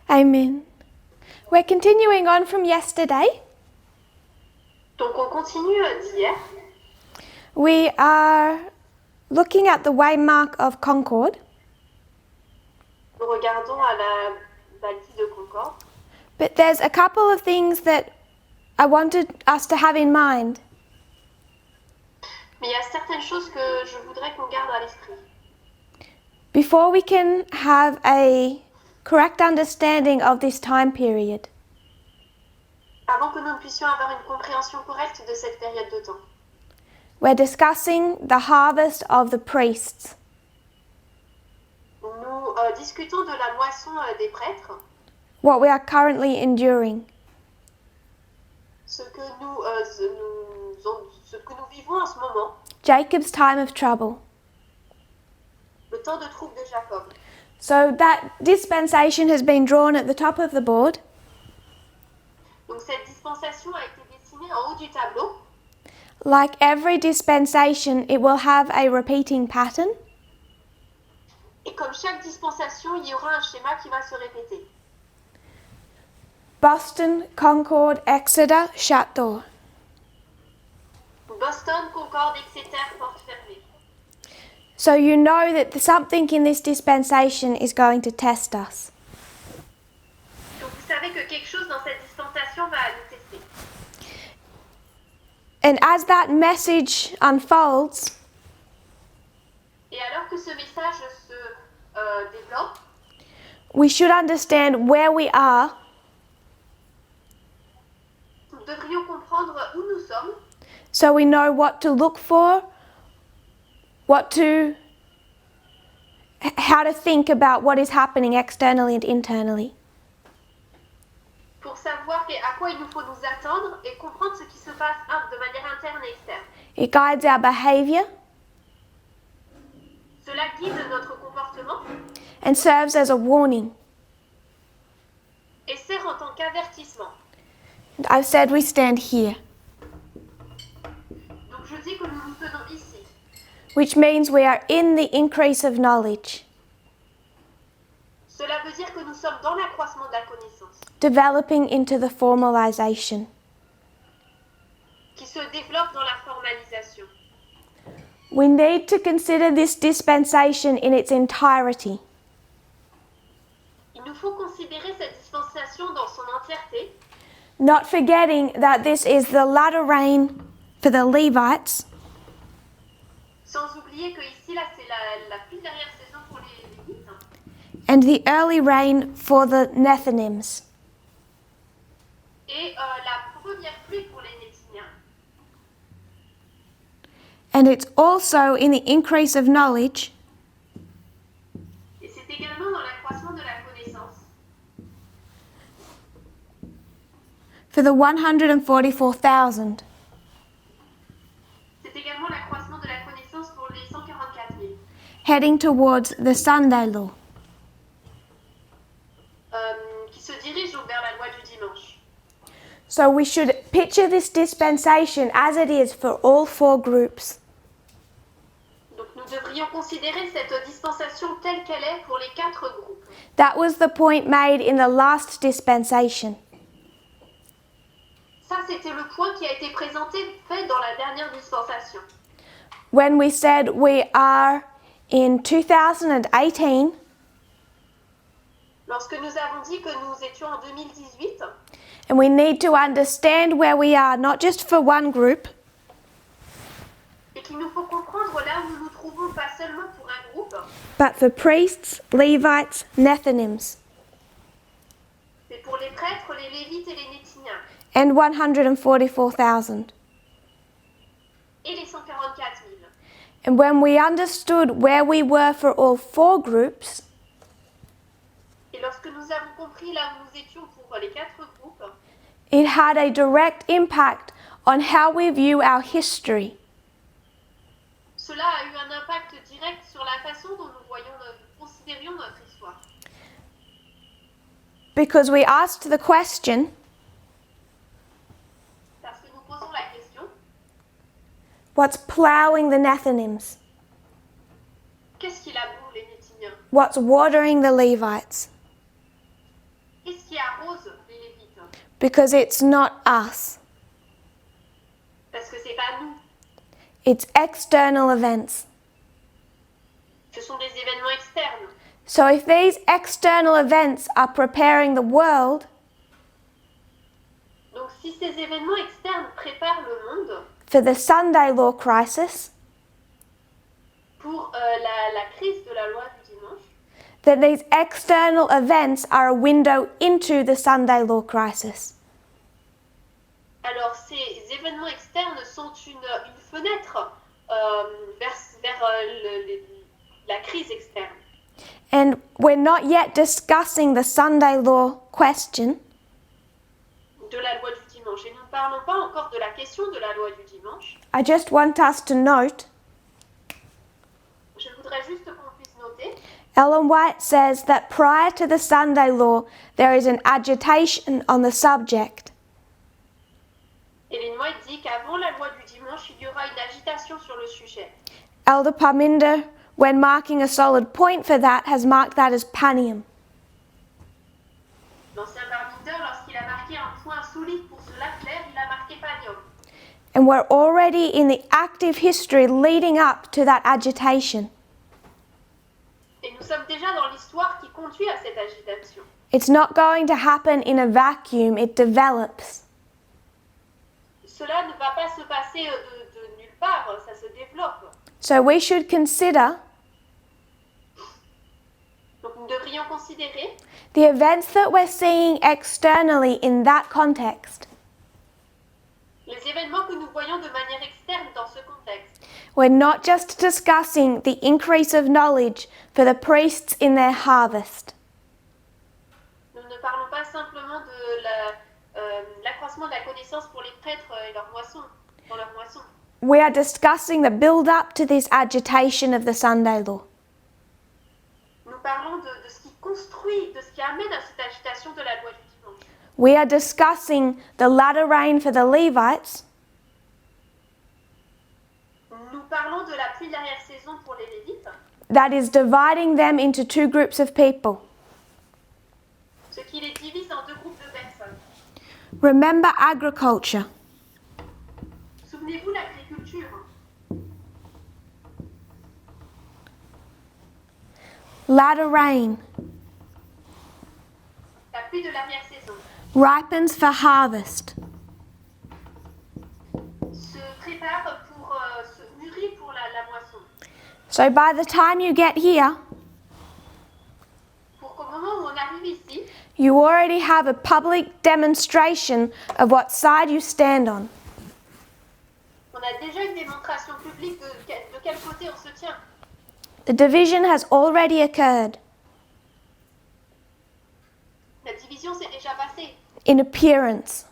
Amen. We're continuing on from yesterday. Donc on continue d'hier. We are looking at the waymark of Concord. Nous regardons à la bâtisse de Concord. But there's a couple of things that I wanted us to have in mind. Mais il y a certaines choses que je voudrais qu'on garde à l'esprit. Before we can have a correct understanding of this time period. Avant que nous puissions avoir une compréhension correcte de cette période de temps. We're discussing the harvest of the priests. Nous discutons de la moisson des prêtres, What we are currently enduring. ce que nous vivons en ce moment, Jacob's time of trouble. le temps de trouble de Jacob. So that dispensation has been drawn at the top of the board. Donc cette dispensation a été dessinée en haut du tableau. Like every dispensation, it will have a repeating pattern. Et comme chaque dispensation, il y aura un schéma qui va se répéter. Boston, Concord, Exeter, shut door. Boston, Concord, etc., porte fermée. So you know that something in this dispensation is going to test us. Donc vous savez que quelque chose dans cette dispensation va nous tester. And as that message unfolds, Et alors que ce message se développe, we should understand where we are nous devrions comprendre où nous sommes, so we know what to look for, how to think about what is happening externally and internally. pour savoir à quoi il nous faut nous attendre et comprendre ce qui se passe de manière interne et externe. It guides our behavior Cela guide notre comportement and serves as a warning. et sert en tant qu'avertissement. And I've said we stand here, Donc je dis que nous nous tenons ici, which means we are in the increase of knowledge, cela veut dire que nous sommes dans l'accroissement de la connaissance, developing into the formalization. qui se développe dans la formalisation. We need to consider this dispensation in its entirety. Il nous faut considérer cette dispensation dans son entièreté, Not forgetting that this is the latter rain for the Levites sans oublier que ici là c'est la plus dernière saison pour les Lévites and the early rain for the Nethinims. et la première pluie pour les Néthiniens. And it's also in the increase of knowledge Et c'est également dans l'accroissement de la connaissance for the 144,000. c'est également l'accroissement de la connaissance pour les 144 000 Heading towards the Sunday law. qui se dirigent vers la loi du dimanche. So we should picture this dispensation as it is for all four groups. Donc nous devrions considérer cette dispensation telle qu'elle est pour les 4 groupes. That was the point made in the last dispensation. Ça, c'était le point qui a été fait dans la dernière dispensation. When we said we are in 2018, Lorsque nous avons dit que nous étions en 2018 and we need to understand where we are, not just for one group, et qu'il nous faut comprendre là où nous nous trouvons, pas seulement pour un groupe, but for priests, Levites, Nethinims, mais pour les prêtres, les Lévites et les Néthiniens, and 144,000. et les 144 000. And when we understood where we were for all four groups, Et lorsque nous avons compris là où nous étions pour les 4 groupes, it had a direct impact on how we view our history. cela a eu un impact direct sur la façon dont nous considérions notre histoire. Because we asked the question, Parce que nous posons la question, what's ploughing the Nethinims? qu'est-ce qui laboure les Néthiniens? What's watering the Levites? Because it's not us. Parce que c'est pas nous. It's external events. Ce sont des événements externes. So if these external events are preparing the world Donc si ces événements externes préparent le monde for the Sunday law crisis, pour la crise de la loi du dimanche, then these external events are a window into the Sunday law crisis. alors ces événements externes sont une fenêtre vers la crise externe. And we're not yet discussing the Sunday law question, De la loi du dimanche. Et nous ne parlons pas encore de la question de la loi du dimanche. I just want us to note, Je voudrais juste qu'on puisse noter Ellen White says that prior to the Sunday law, there is an agitation on the subject. Ellen White dit qu'avant la loi du dimanche, il y aura une agitation sur le sujet. Elder Parminder, when marking a solid point for that, has marked that as panium. L'ancien Parminder, lorsqu'il a marqué un point solide pour cela clair, il a marqué panium. And we're already in the active history leading up to that agitation. Et nous sommes déjà dans l'histoire qui conduit à cette agitation. It's not going to happen in a vacuum, it develops. Cela ne va pas se passer de nulle part, ça se développe. So we should consider Donc nous devrions considérer the events that we're seeing externally in that context. les événements que nous voyons de manière externe dans ce contexte. We're not just discussing the increase of knowledge for the priests in their harvest. Nous ne parlons pas simplement de l'accroissement de la connaissance pour les prêtres et leur moisson, dans leur moisson. We are discussing the build-up to this agitation of the Sunday law. Nous parlons de ce qui construit, de ce qui amène à cette agitation de la loi du dimanche. We are discussing the latter rain for the Levites, Nous parlons de la pluie d'arrière-saison pour les Lévites, that is dividing them into two groups of people. ce qui les divise en deux groupes de personnes. Remember agriculture. Souvenez-vous l'agriculture. Latter rain La pluie de l'arrière-saison ripens for harvest. se prépare pour se mûrir pour la moisson. So by the time you get here, Pour qu'au moment où on arrive ici, you already have a public demonstration of what side you stand on. on a déjà une démonstration publique de quel côté on se tient. The division has already occurred La division s'est déjà passée, in appearance.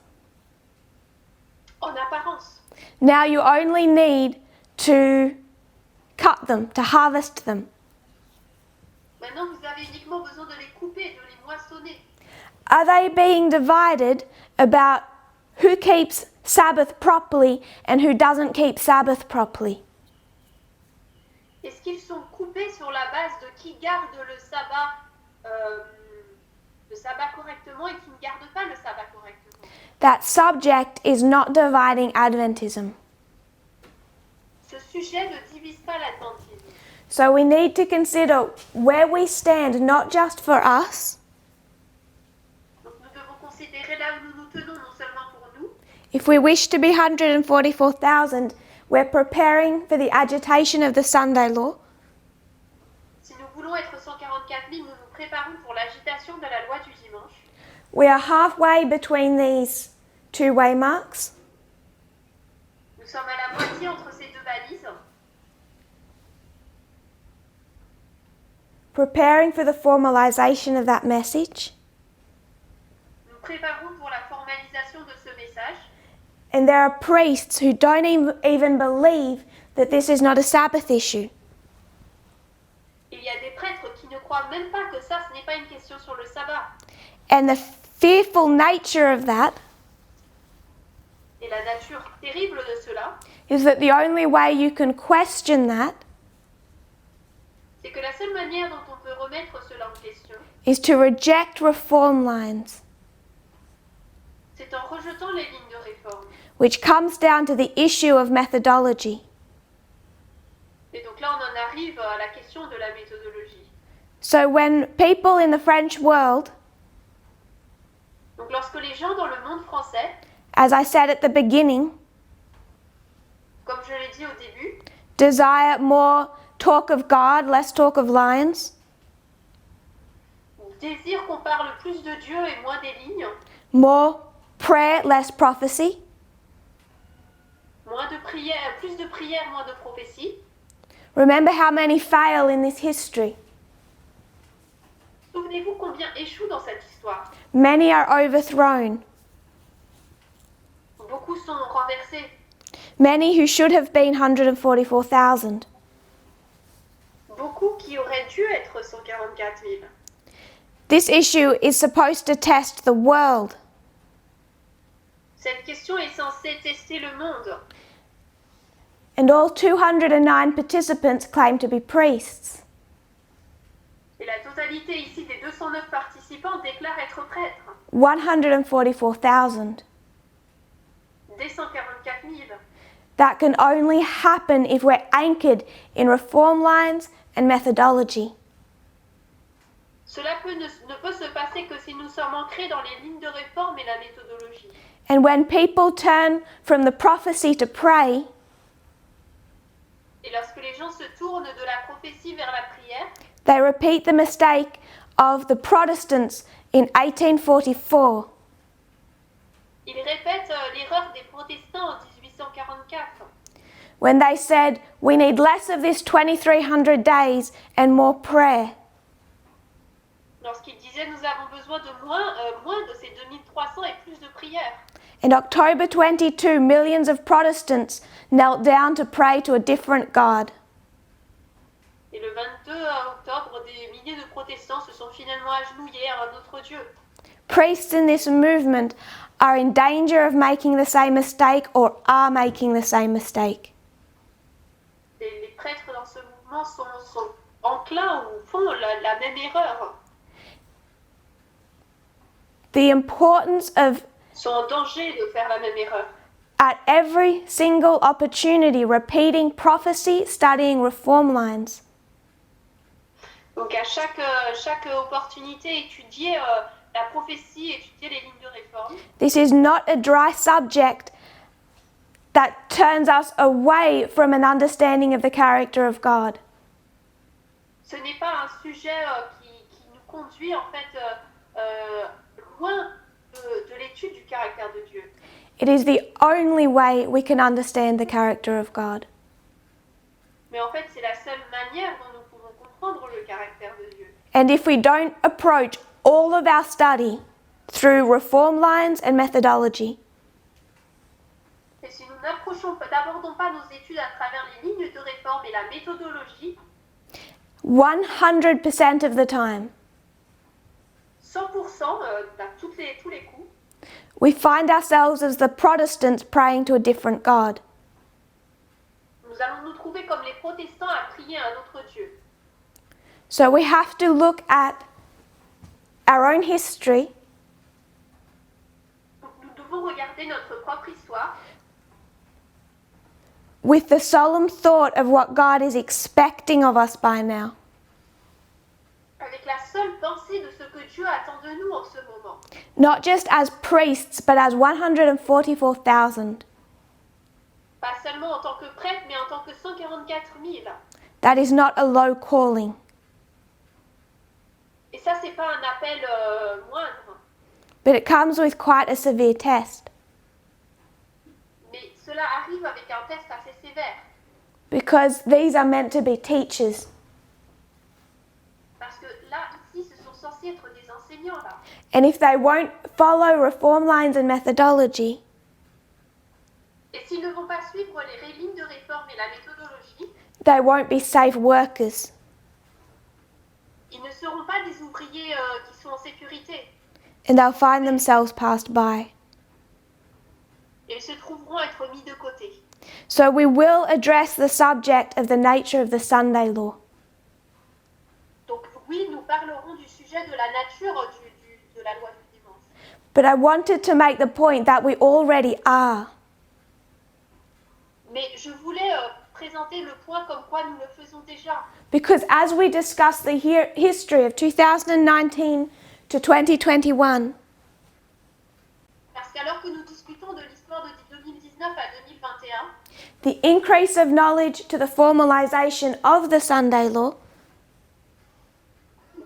en apparence. Now you only need to cut them, to harvest them. Maintenant, vous avez uniquement besoin de les couper, de les moissonner. Are they being divided about who keeps Sabbath properly and who doesn't keep Sabbath properly? Est-ce qu'ils sont coupés sur la base de qui garde le sabbat correctement et qui ne garde pas le sabbat correctement? That subject is not dividing Adventism. Ce sujet ne divise pas l'adventisme. So we need to consider where we stand, not just for us. Donc nous devons considérer là où nous nous tenons, non seulement pour nous. If we wish to be 144,000, we're preparing for the agitation of the Sunday law. Si nous voulons être 144 000, nous nous préparons pour l'agitation de la loi du dimanche. We are halfway between these two waymarks. Nous sommes à la moitié entre ces deux balises, Preparing for the formalization of that message. nous préparons pour la formalisation de ce message. And there are priests who don't even believe that this is not a Sabbath issue. Il y a des prêtres qui ne croient même pas que ça, ce n'est pas une question sur le sabbat. And the fearful nature of that Et la nature terrible de cela, is that the only way you can question that c'est que la seule manière dont on peut remettre cela en question, is to reject reform lines. C'est en rejetant les lignes de réforme. which comes down to the issue of methodology. Et donc là, on en arrive à la question de la méthodologie. So when people in the French world, Donc lorsque les gens dans le monde français, as I said at the beginning, comme je l'ai dit au début, desire more talk of God, less talk of lions, désirent qu'on parle plus de Dieu et moins des lignes, more prayer, less prophecy, moins de prière, plus de prière, moins de prophétie. remember how many fail in this history. Souvenez-vous combien échouent dans cette histoire. Many are overthrown. Beaucoup sont renversés. Many who should have been 144,000. Beaucoup qui auraient dû être 144 000. This issue is supposed to test the world. Cette question est censée tester le monde. And all 209 participants claim to be priests. Et la totalité ici des 209 participants déclarent être prêtres. 144,000. Des 144 000. That can only happen if we're anchored in reform lines and methodology. Cela ne peut se passer que si nous sommes ancrés dans les lignes de réforme et la méthodologie. And when people turn from the prophecy to pray, Et lorsque les gens se tournent de la prophétie vers la prière, they repeat the mistake of the Protestants in 1844. ils répètent l'erreur des protestants en 1844, When they said, we need less of this 2300 days and more prayer. lorsqu'ils disaient nous avons besoin de moins de ces 2300 et plus de prières. In October 22, millions of Protestants knelt down to pray to a different God. Et le 22 octobre, des milliers de protestants se sont finalement agenouillés à un autre Dieu. Priests in this movement are in danger of making the same mistake or are making the same mistake. Les prêtres dans ce mouvement sont enclins ou font la même erreur, The importance of, sont en danger de faire la même erreur. at every single opportunity, repeating prophecy, studying reform lines. Donc à chaque opportunité, étudier la prophétie, étudier les lignes de réforme. This is not a dry subject that turns us away from an understanding of the character of God. Ce n'est pas un sujet qui nous conduit en fait loin de l'étude du caractère de Dieu. It is the only way we can understand the character of God. Mais en fait, c'est la seule manière dont nous pouvons comprendre le caractère de Dieu. And if we don't approach all of our study through reform lines and methodology, Et si nous n'abordons pas nos études à travers les lignes de réforme et la méthodologie, 100% of the time, 100% à tous les coups, we find ourselves as the Protestants praying to a different God. nous allons nous trouver comme les protestants à prier à un autre Dieu. So we have to look at our own history Donc nous devons regarder notre propre histoire with the solemn thought of what God is expecting of us by now. avec la seule pensée de ce que Dieu attend de nous en ce moment. Not just as priests, but as 144,000. Pas seulement en tant que prêtre, mais en tant que 144 000. That is not a low calling. Et ça, c'est pas un appel moindre. But it comes with quite a severe test. Mais cela arrive avec un test assez sévère. Because these are meant to be teachers. Parce que là, ici, ce sont censés être des enseignants, là. And if they won't follow reform lines and methodology, Et s'ils ne vont pas suivre les lignes de réforme et la méthodologie, they won't be safe workers. ils ne seront pas des ouvriers qui sont en sécurité. And they'll find themselves passed by. Et ils se trouveront être mis de côté. So we will address the subject of the nature of the Sunday law. Donc oui, nous parlerons du sujet de la nature de la loi du dimanche. But I wanted to make the point that we already are. Mais je voulais présenter le point comme quoi nous le faisons déjà. Because as we discuss the history of 2019 to 2021, Parce qu'alors que nous discutons de l'histoire de 2019 à 2021, the increase of knowledge to the formalization of the Sunday law,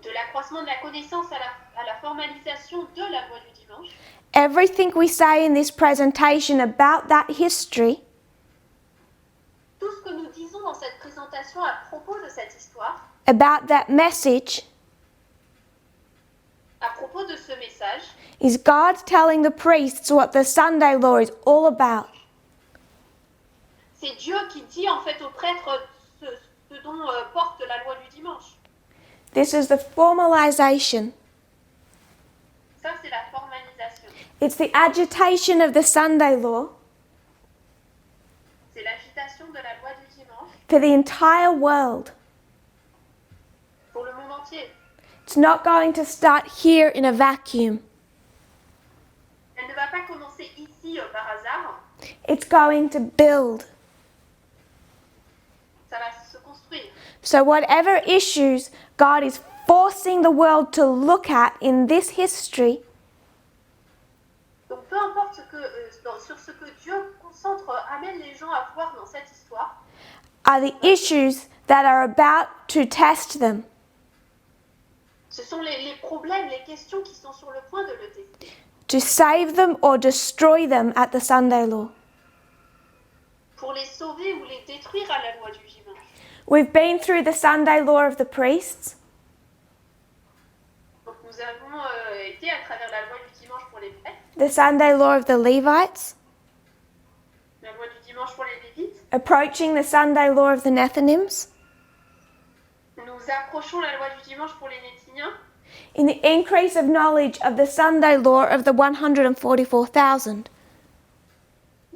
de l'accroissement de la connaissance à la formalisation de la loi du dimanche, everything we say in this presentation about that history tout ce que nous disons dans cette présentation à propos de cette histoire, about that message à propos de ce message, is God telling the priests what the Sunday law is all about. c'est Dieu qui dit en fait aux prêtres ce dont porte la loi du dimanche. This is the formalization. Ça, c'est la formalisation. It's the agitation of the Sunday law C'est l'agitation de la loi du dimanche for the entire world. pour le monde entier. It's not going to start here in a vacuum. Elle ne va pas commencer ici par hasard, It's going to build. ça va se construire. So whatever issues God is forcing the world to look at in this history, Donc peu importe sur ce que Dieu amène les gens à voir dans cette histoire, are the issues that are about to test them. ce sont les problèmes, les questions qui sont sur le point de le tester. To save them or destroy them at the Sunday law. Pour les sauver ou les détruire à la loi du dimanche. We've been through the Sunday law of the priests. Donc nous avons été à travers la loi du dimanche pour les prêtres, The Sunday law of the Levites, la loi du dimanche pour les Lévites. approaching the Sunday law of the Nethinims, Nous approchons la loi du dimanche pour les Néthiniens. in the increase of knowledge of the Sunday law of the 144,000.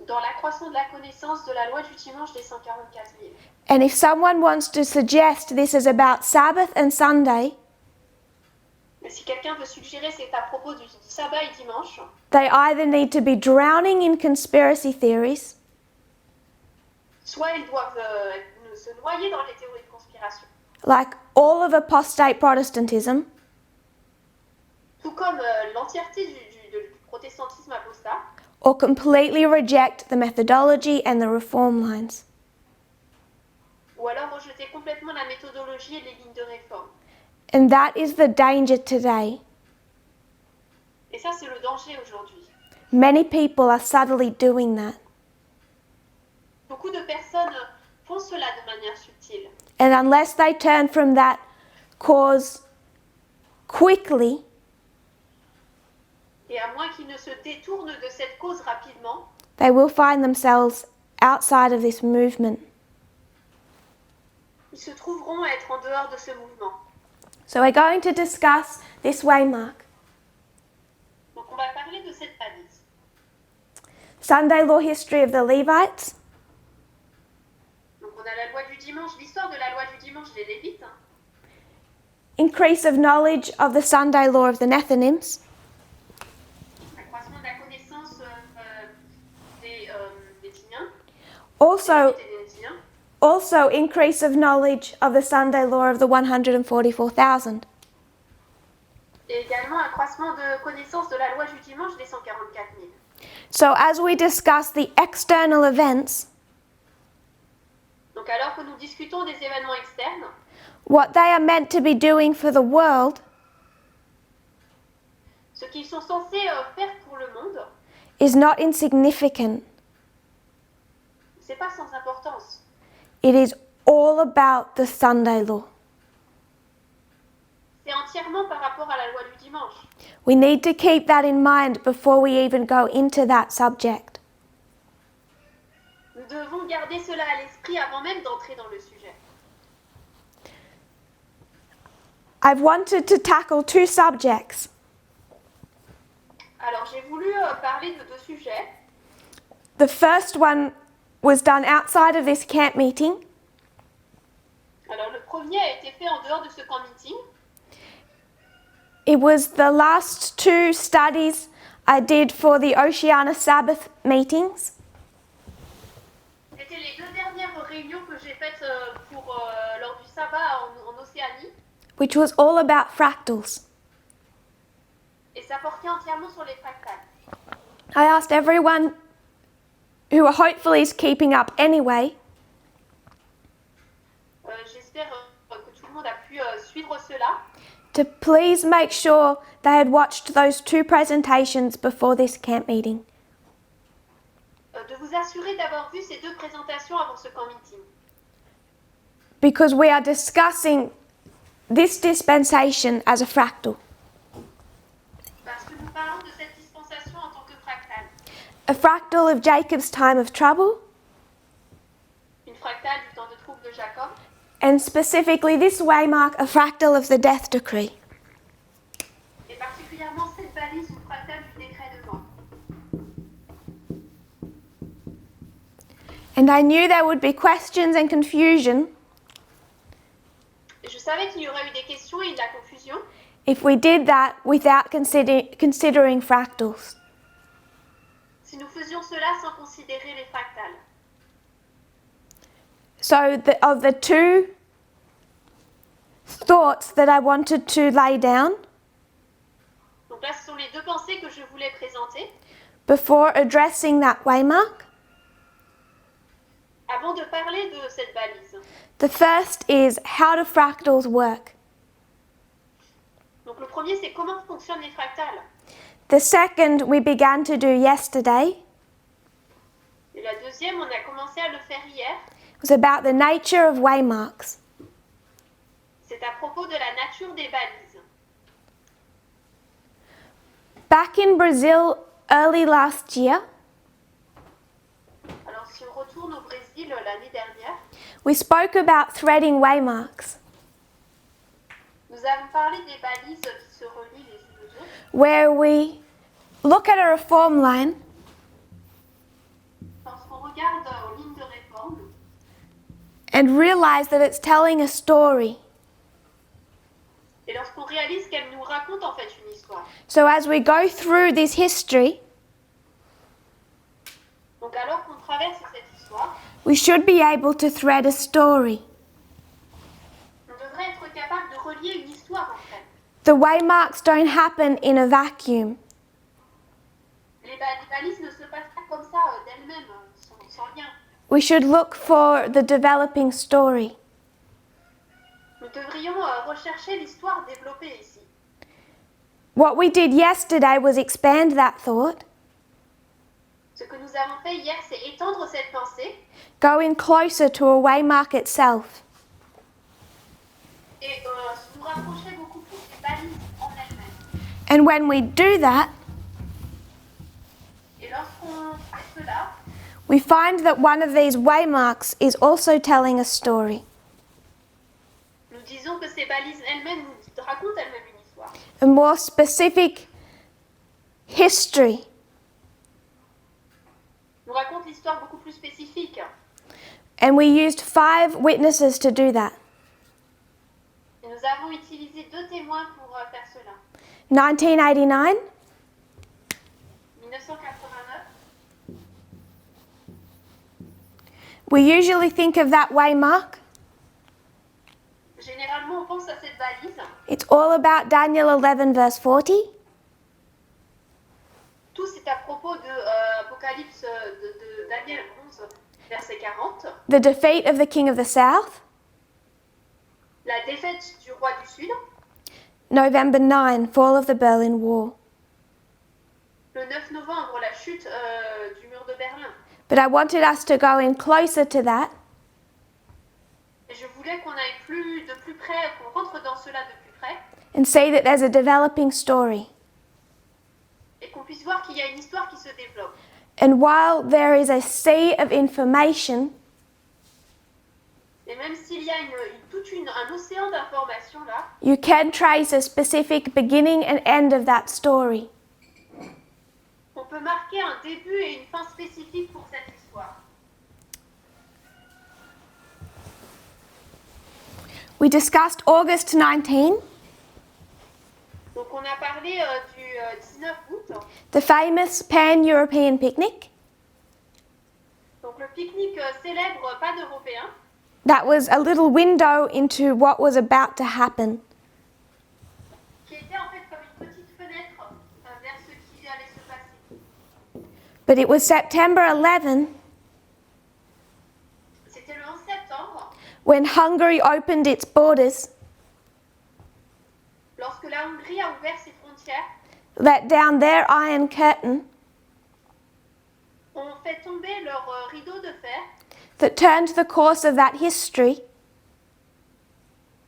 Dans l'accroissement de la connaissance de la loi du dimanche des 144 000. And if someone wants to suggest this is about Sabbath and Sunday, Mais si quelqu'un veut suggérer c'est à propos du sabbat et dimanche, they either need to be drowning in conspiracy theories, soit ils doivent se noyer dans les théories de conspiration, like all of apostate Protestantism, tout comme l'entièreté du protestantisme apostat, or completely reject the methodology and the reform lines. ou alors rejeter complètement la méthodologie et les lignes de réforme. And that is the danger today. Et ça, c'est le danger aujourd'hui. Many people are subtly doing that. Beaucoup de personnes font cela de manière subtile. And unless they turn from that cause quickly, Et à moins qu'ils ne se détournent de cette cause rapidement, they will find themselves outside of this movement. ils se trouveront à être en dehors de ce mouvement. So we're going to discuss this waymark. Donc on va parler de cette balise. Sunday law history of the Levites, Donc on a la loi du dimanche, l'histoire de la loi du dimanche des Lévites, increase of knowledge of the Sunday law of the Nethinims, l'accroissement de la connaissance des Néthiniens, also des Néthiniens, Also, increase of knowledge of the Sunday law of the 144,000. et également accroissement de connaissance de la loi du dimanche des 144 000. So, as we discuss the external events, Donc alors que nous discutons des événements externes, what they are meant to be doing for the world ce qu'ils sont censés faire pour le monde, is not insignificant. c'est pas sans importance. It is all about the Sunday law. C'est entièrement par rapport à la loi du dimanche. We need to keep that in mind before we even go into that subject. Nous devons garder cela à l'esprit avant même d'entrer dans le sujet. I've wanted to tackle two subjects. Alors j'ai voulu parler de deux sujets. The first one was done outside of this camp meeting. Alors le premier a été fait en dehors de ce camp meeting. It was the last two studies I did for the Oceania Sabbath meetings, C'était les deux dernières réunions que j'ai faites lors du sabbat en Océanie. which was all about fractals. Et ça portait entièrement sur les fractales. I asked everyone who hopefully is keeping up anyway J'espère que tout le monde a pu suivre cela. to please make sure they had watched those 2 presentations before this camp meeting, De vous assurer d'avoir vu ces deux présentations avant ce camp meeting. because we are discussing this dispensation as a fractal. Parce que nous parlons de cette dispensation en tant que fractale. A fractal of Jacob's time of trouble, Une fractale du temps de trouble de Jacob. and specifically this waymark, a fractal of the death decree. Et particulièrement cette balise, une fractale du décret de mort. And I knew there would be questions and confusion Et je savais qu'il y aurait eu des questions et de la confusion if we did that without considering fractals. si nous faisions cela sans considérer les fractales. So of the 2 thoughts that I wanted to lay down Donc là, ce sont les deux pensées que je voulais présenter. before addressing that waymark, Avant de parler de cette balise. the first is how do fractals work? Donc le premier, c'est comment fonctionnent les fractales. The second we began to do yesterday Et la deuxième, on a commencé à le faire hier. was about the nature of waymarks. C'est à propos de la nature des balises. Back in Brazil early last year, Alors si on retourne au Brésil l'année dernière, we spoke about threading waymarks, nous avons parlé des balises qui se relient les unes aux autres. where we look at a reform line Lorsqu'on regarde aux lignes de réforme and realize that it's telling a story. et lorsqu'on réalise qu'elle nous raconte en fait une histoire. So as we go through this history, Donc alors qu'on traverse cette histoire, we should be able to thread a story. on devrait être capable de relier une histoire en fait. The waymarks don't happen in a vacuum. Les balises ne se passent pas comme ça d'elles-mêmes, sans lien. We should look for the developing story. Nous devrions rechercher l'histoire développée ici. What we did yesterday was expand that thought, Ce que nous avons fait hier, c'est étendre cette pensée go in closer to a waymark itself, et nous rapprocher beaucoup plus des balises en elles-mêmes. and when we do that, Et lorsqu'on fait cela, we find that one of these waymarks is also telling a story, nous disons que ces balises elles-mêmes nous racontent elles-mêmes une histoire. a more specific history, Nous racontent l'histoire beaucoup plus spécifique. and we used 5 witnesses to do that. Et nous avons utilisé 2 témoins pour faire cela. 1989, 1989, we usually think of that waymark. généralement on pense à cette balise. It's all about Daniel 11 verse 40, Tout c'est à propos de Apocalypse de Daniel 11, verset 40. the defeat of the king of the south, La défaite du roi du Sud. November 9, fall of the Berlin Wall. Le 9 novembre, la chute du mur de Berlin. But I wanted us to go in closer to that Et je voulais qu'on aille de plus près, qu'on rentre dans cela de plus près and see that there's a developing story. et qu'on puisse voir qu'il y a une histoire qui se développe. And while there is a sea of information, Et même s'il y a un océan d'informations là, you can trace a specific beginning and end of that story. on peut marquer un début et une fin spécifique pour cette histoire. We discussed August 19, Donc on a parlé du 19 août The famous pan-European picnic. Donc le pique-nique célèbre pas d'Européens, That was a little window into what was about to happen. qui était en fait comme une petite fenêtre vers ce qui allait se passer. But it was September 11 C'était le 11 septembre, when Hungary opened its borders, lorsque la Hongrie a ouvert ses frontières, let down their iron curtain ont fait tomber leur rideau de fer, that turned the course of that history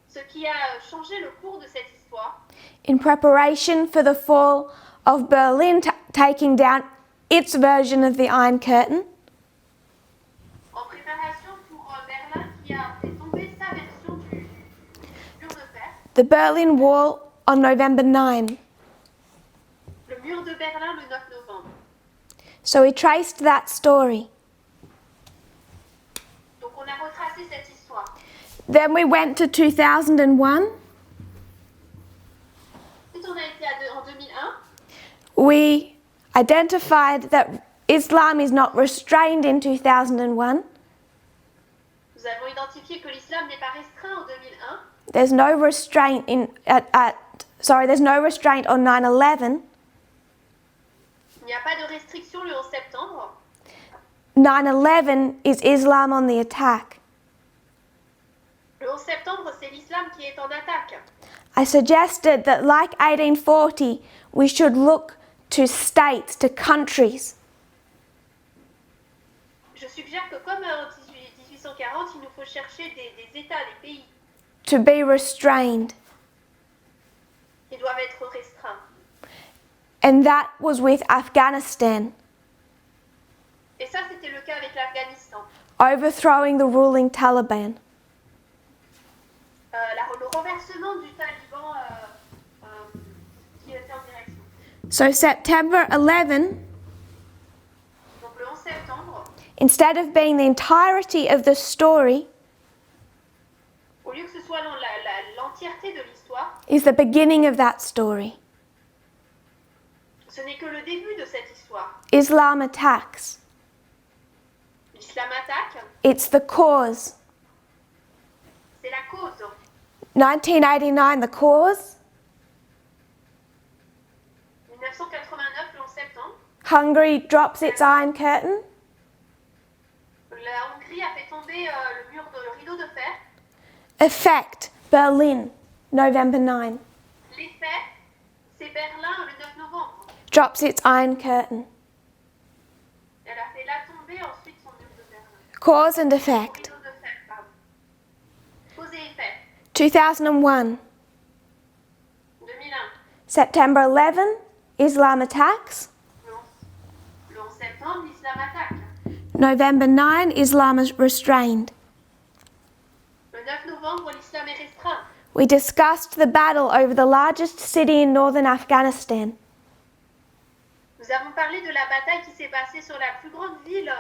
ce qui a changé le cours de cette histoire, in preparation for the fall of Berlin taking down its version of the Iron Curtain. en préparation pour Berlin qui a fait tomber sa version du mur de fer, The Berlin Wall on November 9. le mur de Berlin le 9 novembre. So we traced that story. Donc on a retracé cette histoire. Then we went to 2001. Ensuite on a été en 2001, We identified that Islam is not restrained in 2001. nous avons identifié que l'islam n'est pas restreint en 2001. There's no restraint there's no restraint on 9/11. Il n'y a pas de restriction le 11 septembre. 9/11 is Islam on the attack. Le 11 septembre, c'est l'islam qui est en attaque. I suggested that like 1840, we should look to states, to countries, Je suggère que comme en 1840, il nous faut chercher des États, des pays to be restrained. qui doivent être restreints. And that was with Afghanistan, Et ça, c'était le cas avec l'Afghanistan. overthrowing the ruling Taliban. Le renversement du taliban qui était en direction. So September 11, Donc le 11 septembre, instead of being the entirety of the story, au lieu que ce soit l'entièreté de l'histoire, is the beginning of that story. ce n'est que le début de cette histoire. Islam attacks. L'islam attaque, It's the cause. c'est la cause. 1989, the cause. 1989, le 11 septembre, Hungary drops its Iron Curtain. la Hongrie a fait tomber le rideau de fer. Effect, Berlin, November 9. L'effet, c'est Berlin le 9 novembre. Drops its Iron Curtain. Elle a fait la tomber ensuite son mur de Berlin. Cause and effect. Rideau de fer, pardon. Cause et effet. 2001, 2001, September 11, Islam attacks. le 11 septembre, l'islam attaque. November 9, Islam is restrained. Le 9 novembre, l'islam est restreint. We discussed the battle over the largest city in northern Afghanistan. Nous avons parlé de la bataille qui s'est passée sur la plus grande ville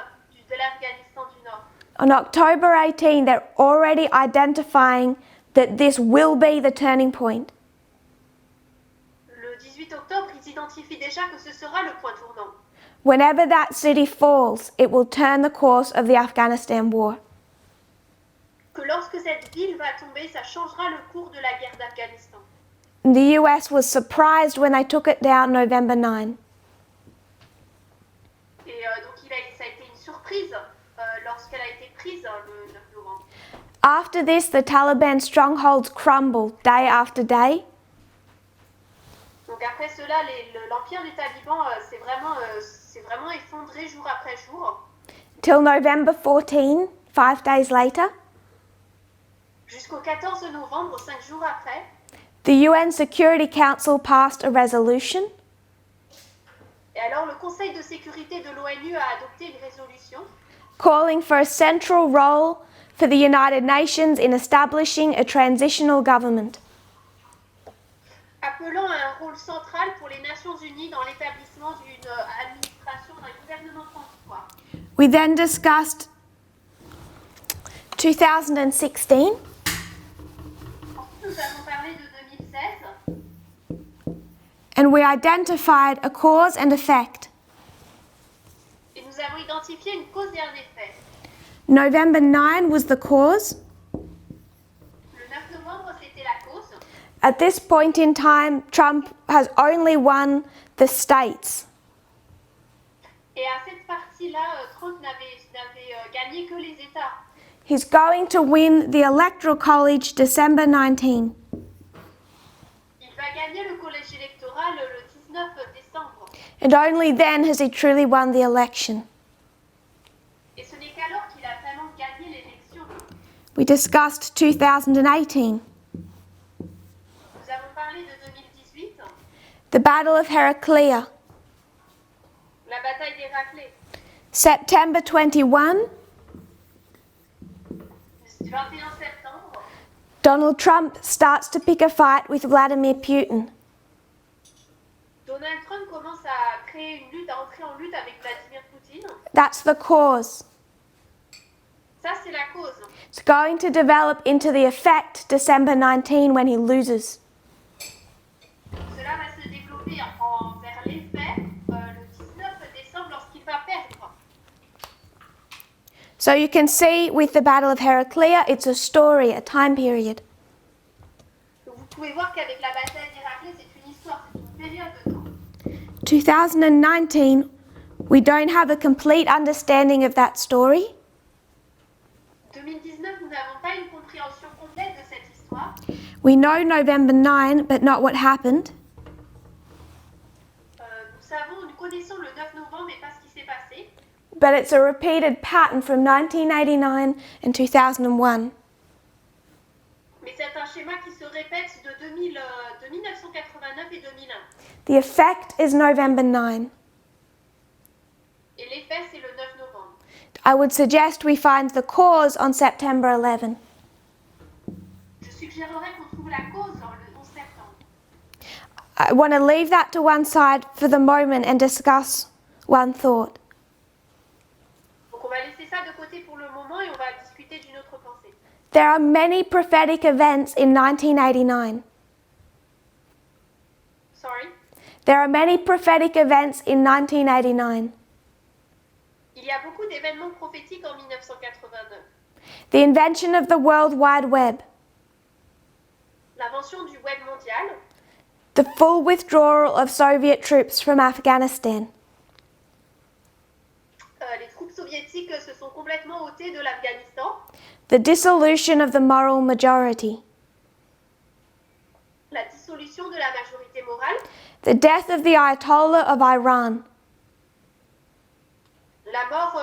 de l'Afghanistan du Nord. On October 18, they're already identifying that this will be the turning point. Le 18 octobre, ils identifient déjà que ce sera le point tournant. Whenever that city falls, it will turn the course of the Afghanistan war. Que lorsque cette ville va tomber, ça changera le cours de la guerre d'Afghanistan. The US was surprised when they took it down November 9. Et donc ça a été une surprise lorsqu'elle a été prise le 9 novembre. After this, the Taliban strongholds crumbled day after day. Donc après cela, l'empire des talibans s'est vraiment effondré jour après jour. Till November 14, 5 days later, Jusqu'au 14 novembre, 5 jours après, the UN Security Council passed a resolution et alors le Conseil de sécurité de l'ONU a adopté une résolution calling for a central role for the United Nations in establishing a transitional government. appelant à un rôle central pour les Nations Unies dans l'établissement d'une administration, d'un gouvernement transitoire. We then discussed 2016, Ensuite, nous avons parlé de 2016 and we identified a cause and effect. Et nous avons identifié une cause et un effet. November 9 was the cause. Le 9 novembre, c'était la cause. At this point in time, Trump has only won the states. Et à cette partie-là, Trump n'avait gagné que les États. He's going to win the Electoral College December 19. Il va gagner le collège électoral le 19 décembre. And only then has he truly won the election. Et ce n'est qu'alors qu'il a vraiment gagné l'élection. We discussed 2018, Nous avons parlé de 2018, the Battle of Heraclea, la bataille d'Héraclée. September 21. Le 21 septembre, Donald Trump starts to pick a fight with Vladimir Putin. Donald Trump commence à créer une lutte, à entrer en lutte avec Vladimir Poutine. That's the cause. Ça, c'est la cause. It's going to develop into the effect December 19 when he loses. Cela va se développer vers l'effet le 19 décembre lorsqu'il va perdre. So you can see with the Battle of Heraclea, it's a story, a time period. Donc, vous pouvez voir qu'avec la bataille d'Héraclée, c'est une histoire, c'est une période de temps. 2019, we don't have a complete understanding of that story. 2019, nous n'avons pas une compréhension complète de cette histoire. We know November 9, but not what happened. Nous connaissons le 9 novembre, mais pas ce qui s'est passé. But it's a repeated pattern from 1989 and 2001. Mais c'est un schéma qui se répète de 1989 et 2001. The effect is November 9. Et l'effet, c'est le 9 novembre. I would suggest we find the cause on September 11. Je suggérerais qu'on trouve la cause le 11 septembre. I want to leave that to one side for the moment and discuss one thought. Donc on va laisser ça de côté pour le moment et on va discuter d'une autre pensée. There are many prophetic events in 1989. Sorry. There are many prophetic events in 1989. Il y a beaucoup d'événements prophétiques en 1989. The invention of the World Wide Web, L'invention du web mondial, the full withdrawal of Soviet troops from Afghanistan, les troupes soviétiques se sont complètement ôtées de l'Afghanistan, the dissolution of the moral majority, la dissolution de la majorité morale, the death of the Ayatollah of Iran, la mort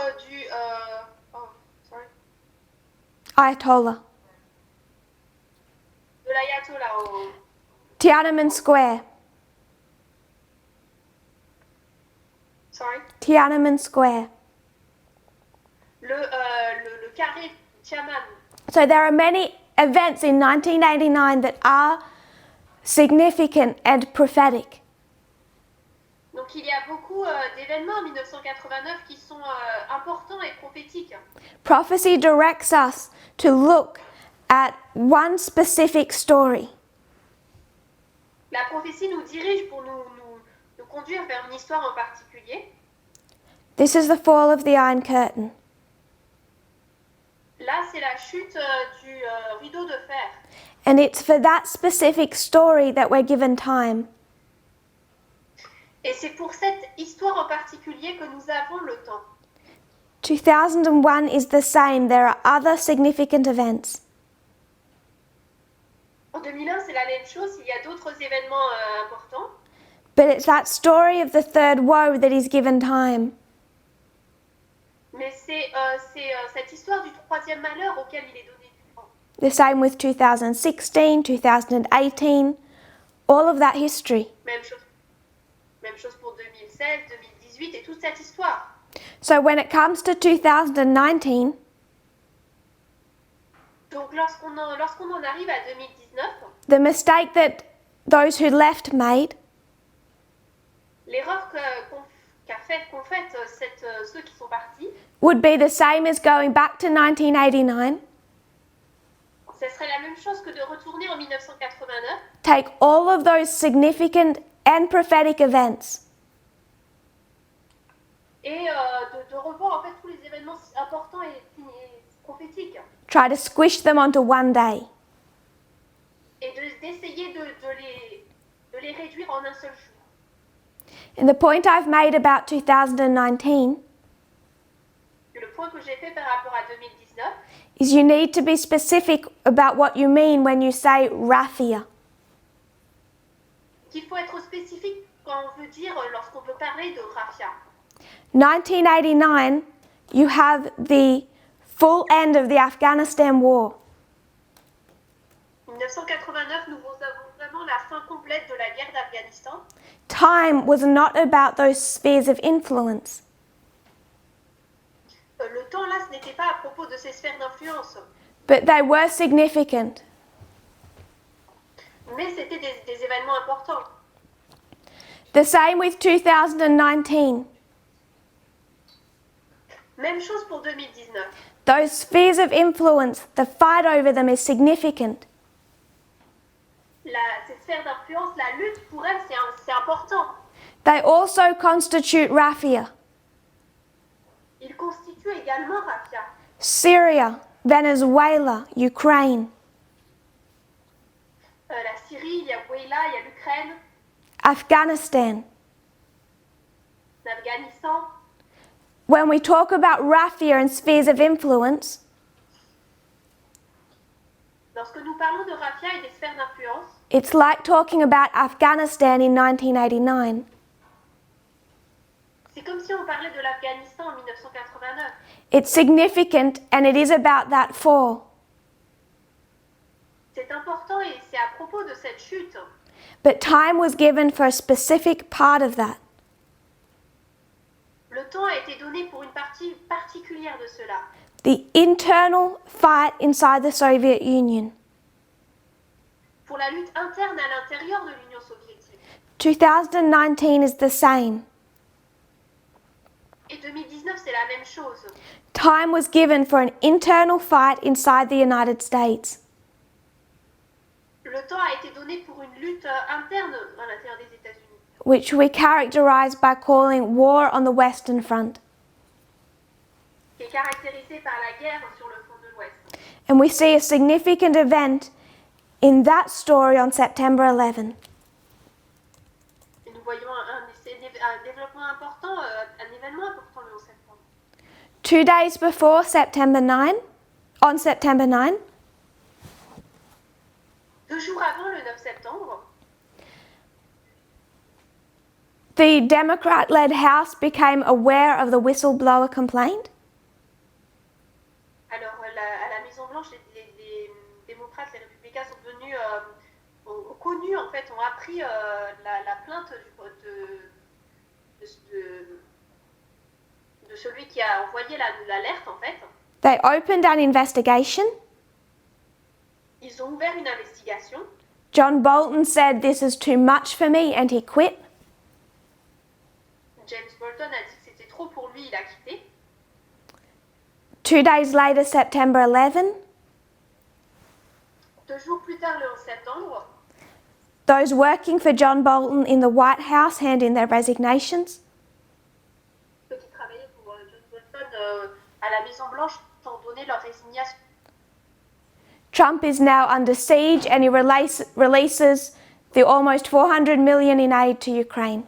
Ayatollah, de l'ayatollah au Tiananmen Square, Tiananmen Square. le carré Tiananmen. So there are many events in 1989 that are significant and prophetic. Donc il y a beaucoup d'événements en 1989 qui sont importants et prophétiques. Prophecy directs us to look at one specific story. La prophétie nous dirige pour nous conduire vers une histoire en particulier. This is the fall of the Iron Curtain. Là, c'est la chute du rideau de fer. And it's for that specific story that we're given time. Et c'est pour cette histoire en particulier que nous avons le temps. 2001 is the same. There are other significant events. En 2001, c'est la même chose. Il y a d'autres événements importants. But it's that story of the third woe that is given time. Mais c'est cette histoire du troisième malheur auquel il est donné du temps. The same with 2016, 2018, all of that history. Même chose pour 2016, 2018 et toute cette histoire. So when it comes to 2019, Donc lorsqu'on en arrive à 2019, the mistake that those who left made l'erreur qu'ont faite ceux qui sont partis, would be the same as going back to 1989, ce serait la même chose que de retourner en 1989, take all of those significant and prophetic events. Et de revoir en fait tous les événements importants et prophétiques. Try to squish them onto one day. Et d'essayer de les réduire en un seul jour. And the point I've made about 2019 Et le point que j'ai fait par rapport à 2019, is you need to be specific about what you mean when you say raffia. qu'il faut être spécifique quand on veut dire, lorsqu'on veut parler de raffia. 1989, you have the full end of the Afghanistan war. 1989, nous avons vraiment la fin complète de la guerre d'Afghanistan. Time was not about those spheres of influence. Le temps là, ce n'était pas à propos de ces sphères d'influence, But they were significant. mais c'était des événements importants. The same with 2019. Même chose pour 2019. Those spheres of influence, the fight over them is significant. Ces sphères d'influence, la lutte pour elles, c'est important. They also constitute raffia. Ils constituent également raffia. Syria, Venezuela, Ukraine. La Syrie, il y a Weila, il y a l'Ukraine, Afghanistan. l'Afghanistan. When we talk about raffia and spheres of influence, Lorsque nous parlons de raffia et des sphères d'influence, it's like talking about Afghanistan in 1989. c'est comme si on parlait de l'Afghanistan en 1989. It's significant and it is about that fall. C'est important et c'est à propos de cette chute. But time was given for a specific part of that. Le temps a été donné pour une partie particulière de cela. The internal fight inside the Soviet Union. Pour la lutte interne à l'intérieur de l'Union soviétique. 2019 is the same. Et 2019, c'est la même chose. Time was given for an internal fight inside the United States. Le temps a été donné pour une lutte interne à l'intérieur des États-Unis, Which we characterize by calling war on the Western Front. qui est caractérisée par la guerre sur le front de l'Ouest. And we see a significant event in that story on September 11. Et nous voyons un développement important, un événement important le 11 septembre. 2 days before September 9, on September 9, 2 jours avant le 9 septembre, the Democrat-led House became aware of the whistleblower complaint. alors à la Maison-Blanche, les démocrates, les républicains sont devenus, ont connu, en fait, ont appris la plainte de celui qui a envoyé l'alerte, en fait. They opened an investigation. Ils ont ouvert une investigation. John Bolton said, "This is too much for me," and he quit. James Bolton a dit que c'était trop pour lui, il a quitté. 2 days later, September 11, 2 jours plus tard, le 11 septembre, those working for John Bolton in the White House hand in their resignations. ceux qui travaillaient pour John Bolton à la Maison-Blanche ont donné leur résignation. Trump is now under siege and he releases the almost 400 million in aid to Ukraine.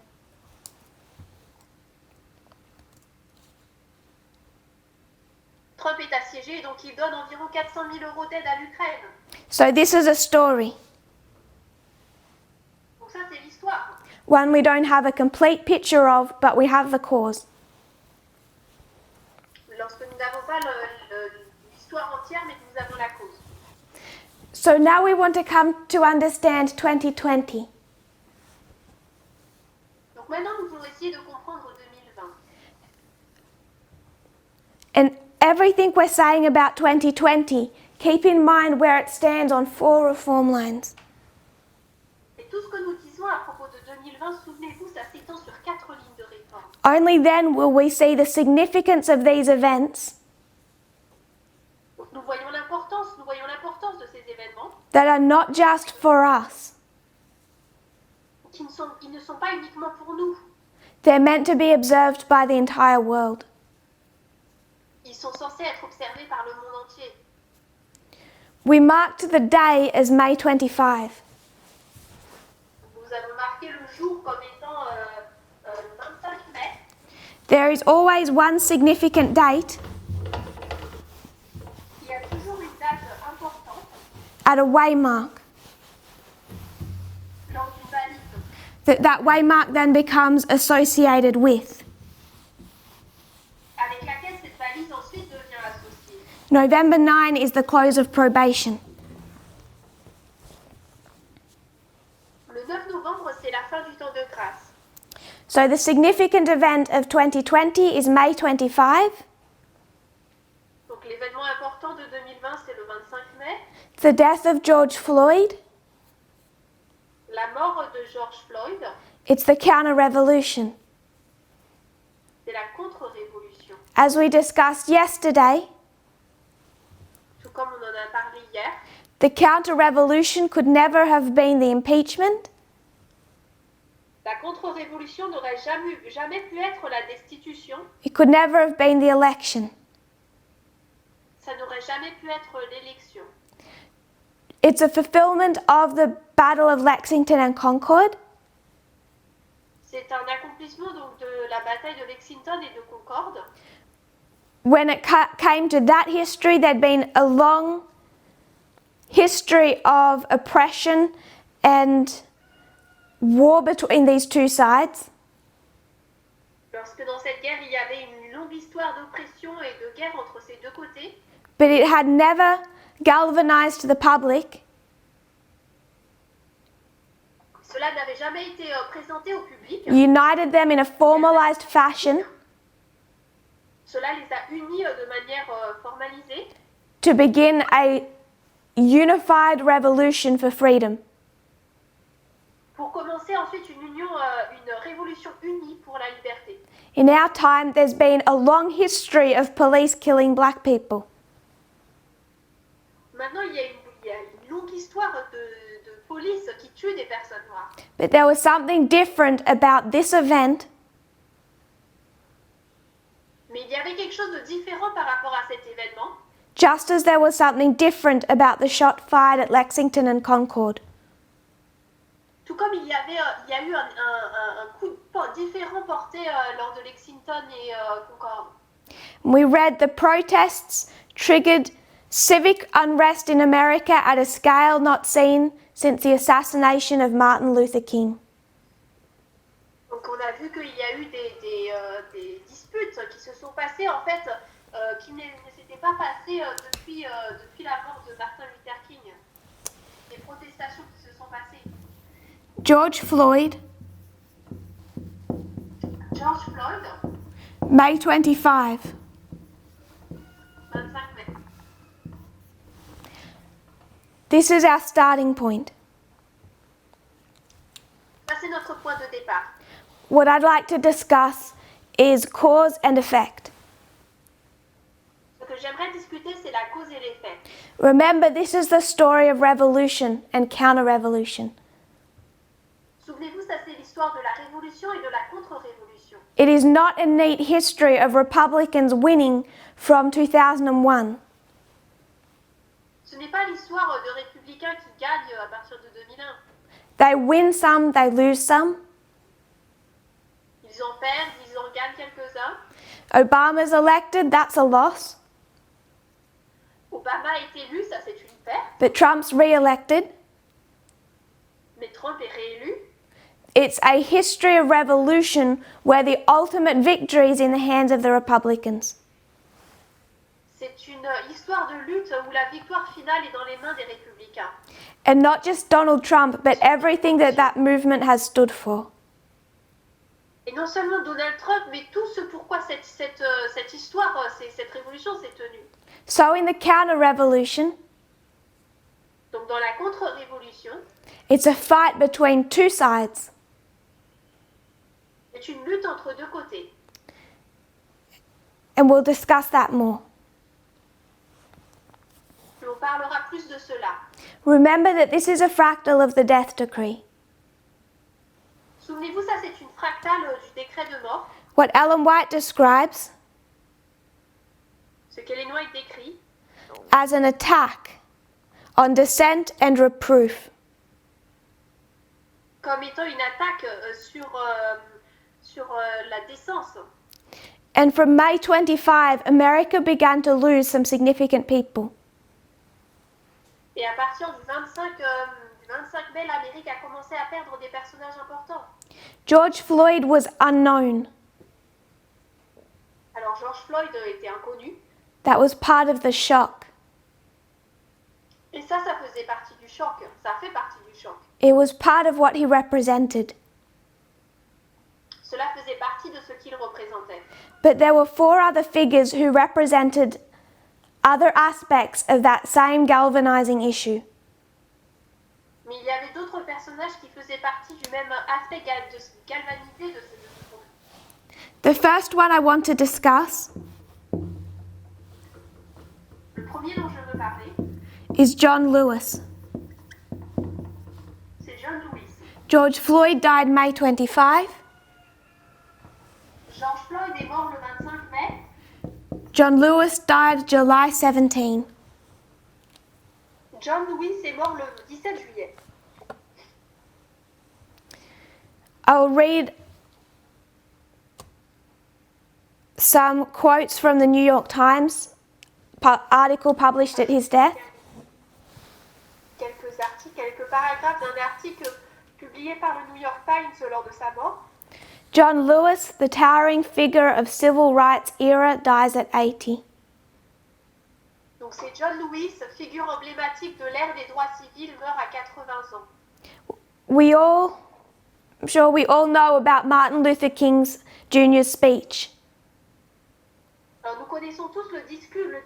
Trump est assiégé et donc il donne environ 400 000 € d'aide à l'Ukraine. So this is a story, Donc ça, c'est l'histoire. one we don't have a complete picture of, but we have the cause. Lorsque nous n'avons pas l'histoire entière, mais que nous avons la cause. So now we want to come to understand 2020. Donc maintenant, nous voulons essayer de comprendre 2020. And everything we're saying about 2020, keep in mind where it stands on 4 reform lines. Et tout ce que nous disons à propos de 2020, souvenez-vous, ça s'étend sur 4 lignes de réforme. Only then will we see the significance of these events Donc nous voyons l'importance de ces événements that are not just for us, ils ne sont pas uniquement pour nous. They're meant to be observed by the entire world. Ils sont censés être observés par le monde entier. We marked the day as May 25. Nous avons marqué le jour comme étant le 25 mai. There is always one significant date Il y a toujours une date importante at a waymark. lors d'une valise. That waymark then becomes associated with. Avec laquelle cette valise ensuite devient associée. November 9 is the close of probation. Le 9 novembre, c'est la fin du temps de grâce. So the significant event of 2020 is May 25. Donc l'événement important de 2020, c'est le 25 mai. The death of George Floyd. La mort de George Floyd, It's the counter-revolution. c'est la contre-révolution. As we discussed yesterday, Tout comme on en a parlé hier, the counter-revolution could never have been the impeachment. la contre-révolution n'aurait jamais pu être la destitution, It could never have been the election. ça n'aurait jamais pu être l'élection. It's a fulfillment of the Battle of Lexington and Concord. C'est un accomplissement donc de la bataille de Lexington et de Concorde. When it came to that history, there'd been a long history of oppression and war between these two sides. Lorsque dans cette guerre, il y avait une longue histoire d'oppression et de guerre entre ces deux côtés, But it had never galvanized the public cela n'avait jamais été présenté au public. united them in a formalized fashion Cela les a unis de manière formalisée to begin a unified revolution for freedom. pour commencer ensuite une révolution unie pour la liberté. In our time, there's been a long history of police killing black people. Maintenant, il y a une longue histoire de police qui tue des personnes noires. But there was something different about this event Mais il y avait quelque chose de différent par rapport à cet événement, just as there was something different about the shot fired at Lexington and Concord. tout comme il y a eu un coup de poing différent porté lors de Lexington et Concorde. We read the protests triggered civic unrest in America at a scale not seen since the assassination of Martin Luther King. Donc on a vu qu'il y a eu des disputes qui se sont passées en fait, qui ne s'étaient pas passées depuis la mort de Martin Luther King. Des protestations qui se sont passées. George Floyd, George Floyd, May 25. 25 mai. This is our starting point. Ça c'est notre point de départ. What I'd like to discuss is cause and effect. Ce que j'aimerais discuter, c'est la cause et l'effet. Remember, this is the story of revolution and counter-revolution. Souvenez-vous, ça c'est l'histoire de la révolution et de la contre-révolution. It is not a neat history of Republicans winning from 2001. Ce n'est pas l'histoire de républicains qui gagnent à partir de 2001. They win some, they lose some. Ils en perdent, ils en gagnent quelques-uns. Obama's elected, that's a loss. Obama est élu, ça c'est une perte. But Trump's re-elected. Mais Trump est réélu. It's a history of revolution where the ultimate victory is in the hands of the Republicans. C'est une histoire de lutte où la victoire finale est dans les mains des républicains. And not just Donald Trump, but everything that movement has stood for. Et non seulement Donald Trump, mais tout ce pourquoi cette histoire, cette révolution s'est tenue. So in the counter-revolution, Donc dans la contre-révolution, it's a fight between two sides. c'est une lutte entre deux côtés. And we'll discuss that more. Et on parlera plus de cela. Remember that this is a fractal of the death decree. Souvenez-vous, ça c'est une fractale du décret de mort. What Ellen White describes Ce qu'Ellen White décrit as an attack on dissent and reproof. comme étant une attaque sur la décence. And from May 25, America began to lose some significant people. Et à partir du 25 mai, l'Amérique a commencé à perdre des personnages importants. George Floyd was unknown. Alors George Floyd était inconnu. That was part of the shock. Et ça faisait partie du choc. Ça fait partie du choc. It was part of what he represented. Cela faisait partie de ce qu'il représentait. But there were 4 other figures who represented other aspects of that same galvanizing issue. Mais il y avait d'autres personnages qui faisaient partie du même aspect galvanisé de ce conflit. The first one I want to discuss Le premier dont je veux parler, is John Lewis. c'est John Lewis. George Floyd died May 25. George Floyd est mort le 25 mai. John Lewis died July 17. John Lewis est mort le 17 juillet. I'll read some quotes from the New York Times article published at his death. Quelques articles, quelques paragraphes d'un article publié par le New York Times lors de sa mort. John Lewis, the towering figure of civil rights era, dies at 80. Donc c'est John Lewis, figure emblématique de l'ère des droits civils, meurt à 80 ans. I'm sure we all know about Martin Luther King's Jr.'s speech. Alors, nous connaissons tous le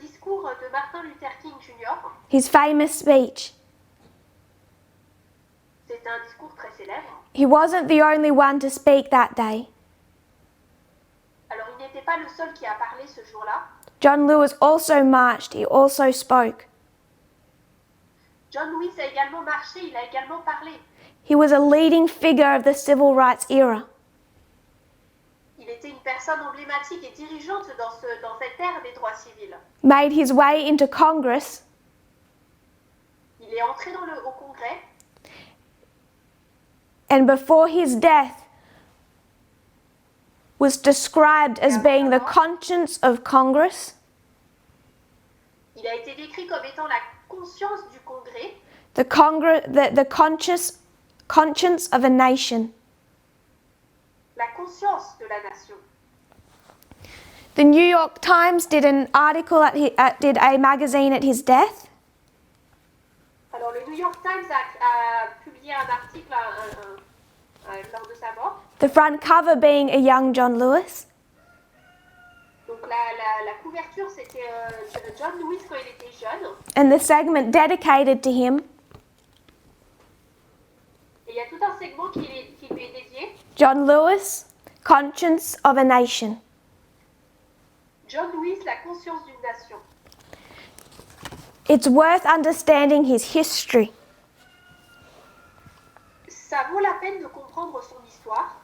discours de Martin Luther King Jr. His famous speech. C'est un discours très célèbre. He wasn't the only one to speak that day. Alors il n'était pas le seul qui a parlé ce jour-là. John Lewis also marched, he also spoke. John Lewis a également marché, il a également parlé. He was a leading figure of the civil rights era. Il était une personne emblématique et dirigeante dans cette ère des droits civils. Made his way into Congress. Il est entré au Congrès. And before his death was described as being the conscience of Congress. Il a été décrit comme étant la conscience du Congrès. The conscience of a nation. La conscience de la nation. The New York Times did an article did a magazine at his death. Alors le New York Times a publié un article lors de sa mort. The front cover being a young John Lewis. Donc la couverture c'était John Lewis quand il était jeune. And the segment dedicated to him. Et il y a tout un segment qui lui est dédié. John Lewis, conscience of a nation. John Lewis, la conscience d'une nation. It's worth understanding his history. Ça vaut la peine de comprendre son histoire.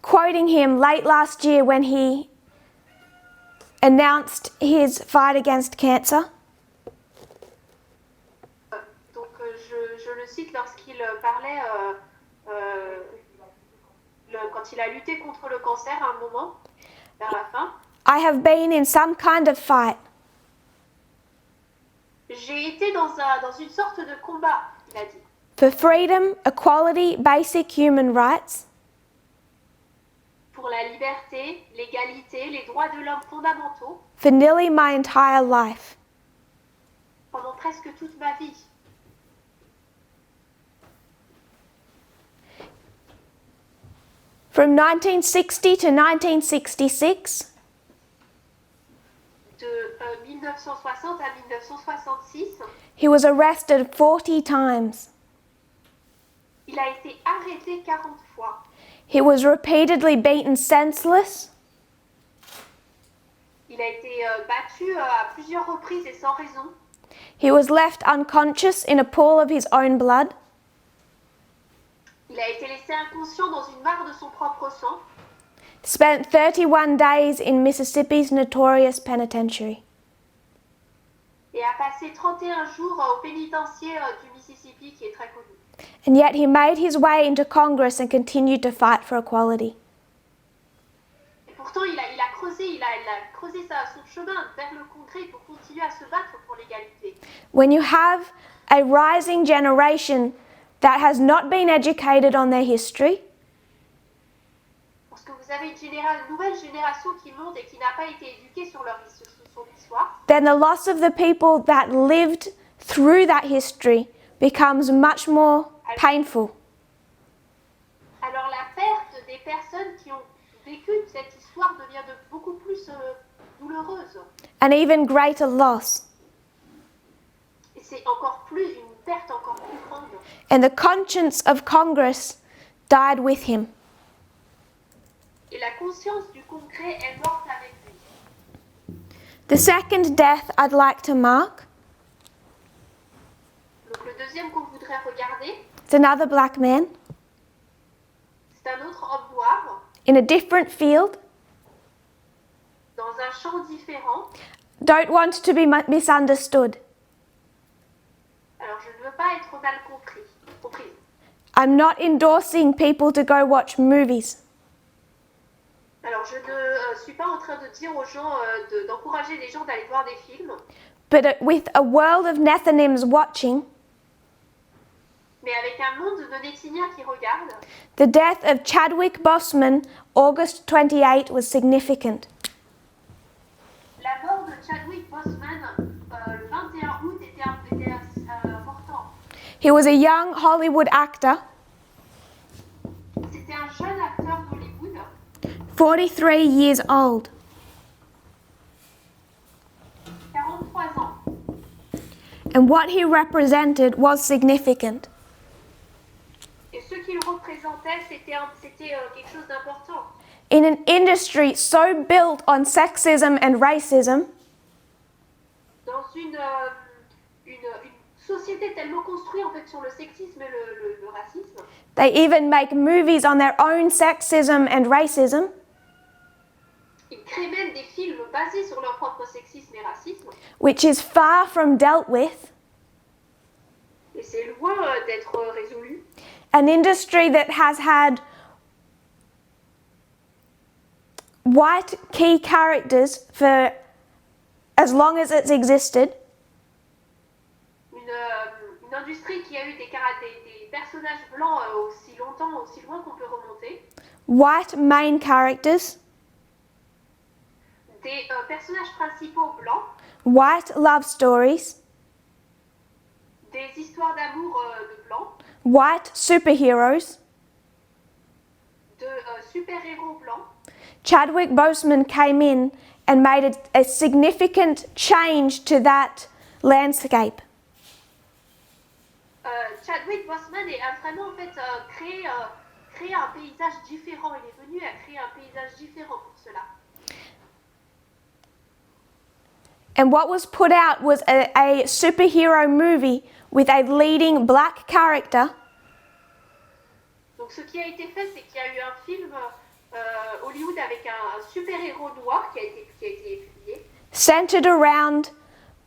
Quoting him late last year when he announced his fight against cancer. Donc je le cite lorsqu'il parlait quand il a lutté contre le cancer à un moment, vers la fin. I have been in some kind of fight. J'ai été dans une sorte de combat, il a dit. For freedom, equality, basic human rights. Pour la liberté, l'égalité, les droits de l'homme fondamentaux. For nearly my entire life. Pendant presque toute ma vie. From 1960 to 1966. De 1960 à 1966. He was arrested 40 times. Il a été arrêté 40 fois. He was repeatedly beaten senseless. Il a été battu à plusieurs reprises et sans raison. He was left unconscious in a pool of his own blood. Il a été laissé inconscient dans une mare de son propre sang. Spent 31 days in Mississippi's notorious penitentiary. Et a passé 31 jours au pénitencier du Mississippi qui est très connu. And yet he made his way into Congress and continued to fight for equality. Et pourtant, il a creusé son chemin vers le Congrès pour continuer à se battre pour l'égalité. When you have a rising generation that has not been educated on their history, Parce que vous avez une nouvelle génération qui monte et qui n'a pas été éduquée sur son histoire, then the loss of the people that lived through that history becomes much more painful. alors la perte des personnes qui ont vécu cette histoire devient beaucoup plus douloureuse. An even greater loss. Et c'est une perte encore plus grande. And the conscience of Congress died with him. Et la conscience du Congrès est morte avec lui. The second death I'd like to mark Donc le deuxième qu'on voudrait regarder, is another black man c'est un autre homme noir in a different field. dans un champ différent. Don't want to be misunderstood. Alors je ne veux pas être mal comprise. I'm not endorsing people to go watch movies. Alors je ne suis pas en train de dire aux gens d'encourager les gens d'aller voir des films, But with a world of Nethinims watching, mais avec un monde de Nétiniens qui regardent, the death of Chadwick Boseman, August 28, was significant. la mort de Chadwick Boseman le 21 août était important. He was a young Hollywood actor, C'était un jeune acteur d'Hollywood, 43 years old. 43 ans. And what he represented was significant. Et ce qu'il représentait, c'était quelque chose d'important. In an industry so built on sexism and racism, Dans une société tellement construite en fait sur le sexisme et le racisme, they even make movies on their own sexism and racism, ils créent même des films basés sur leur propre sexisme et racisme, which is far from dealt with. et c'est loin d'être résolu. An industry that has had white key characters for as long as it's existed, Une industrie qui a eu des personnages blancs aussi longtemps, aussi loin qu'on peut remonter, white main characters, des personnages principaux blancs, white love stories, des histoires d'amour de blancs, white superheroes. de super-héros blancs. Chadwick Boseman came in and made a significant change to that landscape. Chadwick Boseman a vraiment en fait créé un paysage différent. Il est venu à créer un paysage différent pour cela. And what was put out was a superhero movie with a leading black character Donc ce qui a été fait, c'est qu'il y a eu un film Hollywood avec un super-héros noir qui a été publié, centered around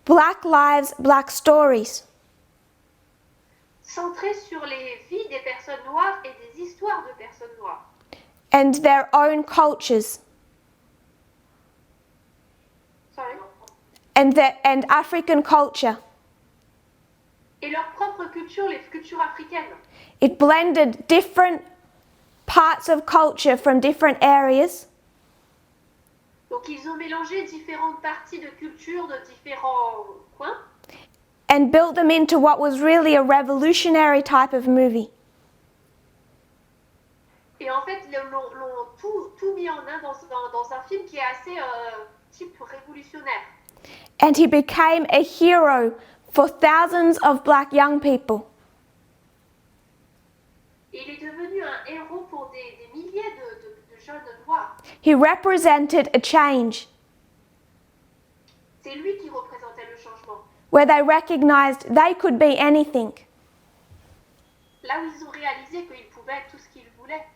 black lives, black stories. centré sur les vies des personnes noires et des histoires de personnes noires. And their own cultures Sorry. and African culture. Et leur propre culture, les cultures africaines. It blended different parts of culture from different areas Donc ils ont mélangé différentes parties de culture de différents coins and built them into what was really a revolutionary type of movie. et en fait l'ont tout mis en un dans un film qui est assez type révolutionnaire. And he became a hero for thousands of black young people. Et il est devenu un héros pour des milliers de jeunes noirs. He represented a change. C'est lui qui représentait le changement. where they recognized they could be anything. Là où ils ont réalisé qu'ils pouvaient être tout ce qu'ils voulaient.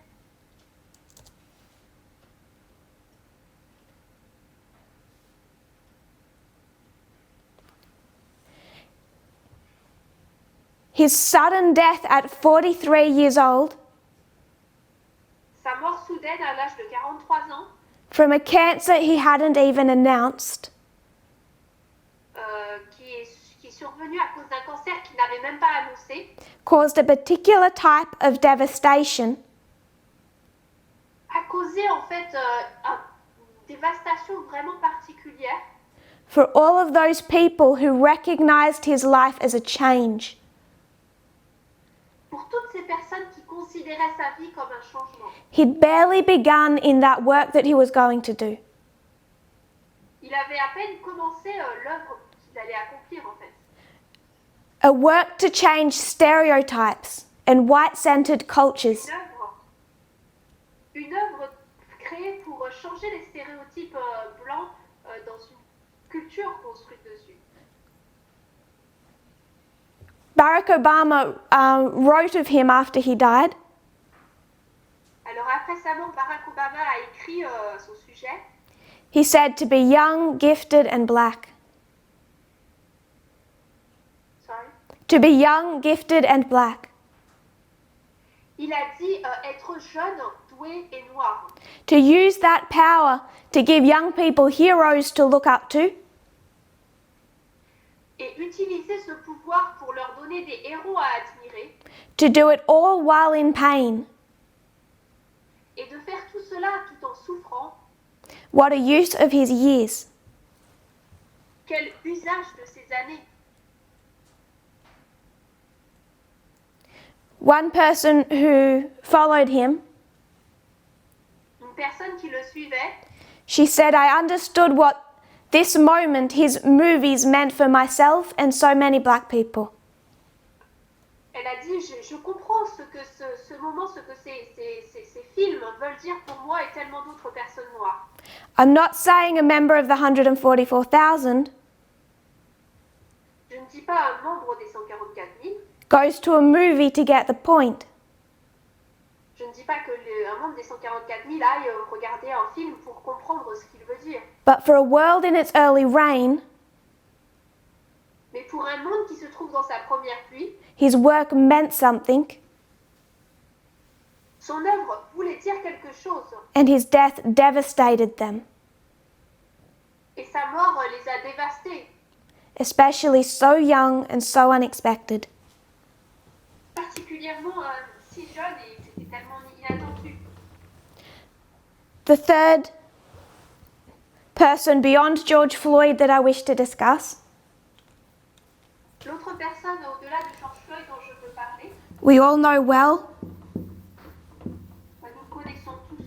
His sudden death at 43 years old Sa mort soudaine à l'âge de 43 ans, from a cancer he hadn't even announced, qui est survenu à cause d'un cancer qu'il n'avait même pas annoncé, caused a particular type of devastation a causé en fait une dévastation vraiment particulière for all of those people who recognized his life as a change. pour toutes ces personnes qui considéraient sa vie comme un changement. He'd barely begun in that work that he was going to do. Il avait à peine commencé l'œuvre qu'il allait accomplir en fait. A work to change stereotypes and white-centered cultures. Une œuvre créée pour changer les stéréotypes blancs dans une culture construite dessus. Barack Obama wrote of him after he died. Alors après sa mort, Barack Obama a écrit son sujet. He said to be young, gifted and black. Sorry. To be young, gifted and black. Il a dit être jeune, doué et noir. To use that power to give young people heroes to look up to. Et utiliser ce pouvoir pour leur donner des héros à admirer. To do it all while in pain. Et de faire tout cela tout en souffrant. What a use of his years. Quel usage de ces années. One person who followed him, Une personne qui le suivait, she said, I understood what this moment his movies meant for myself and so many black people. elle a dit je comprends ce que ce moment, ce que ces films veulent dire pour moi et tellement d'autres personnes noires. I'm not saying a member of the 144,000 Je ne dis pas un membre des 144 000. goes to a movie to get the point. Je ne dis pas que un membre des 144 000 aille regarder un film pour comprendre ce qu'il veut dire. But for a world in its early reign, Mais pour un monde qui se trouve dans sa première pluie, his work meant something, son œuvre voulait dire quelque chose. and his death devastated them, Et sa mort les a dévastés, especially so young and so unexpected. particulièrement si jeune et c'était tellement inattendu. The third person beyond George Floyd that I wish to discuss, L'autre personne au-delà de George Floyd dont je veux parler, we all know well, nous connaissons tous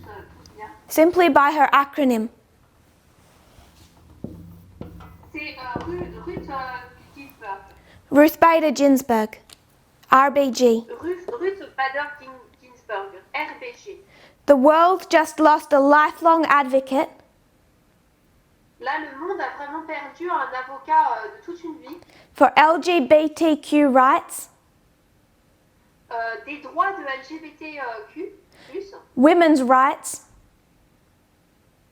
bien, simply by her acronym, c'est Ruth Ginsburg. Ruth Bader Ginsburg, RBG. Ruth Bader Ginsburg, RBG. The world just lost a lifelong advocate Là, le monde a vraiment perdu un avocat de toute une vie, for LGBTQ rights, des droits de LGBTQ+, women's rights,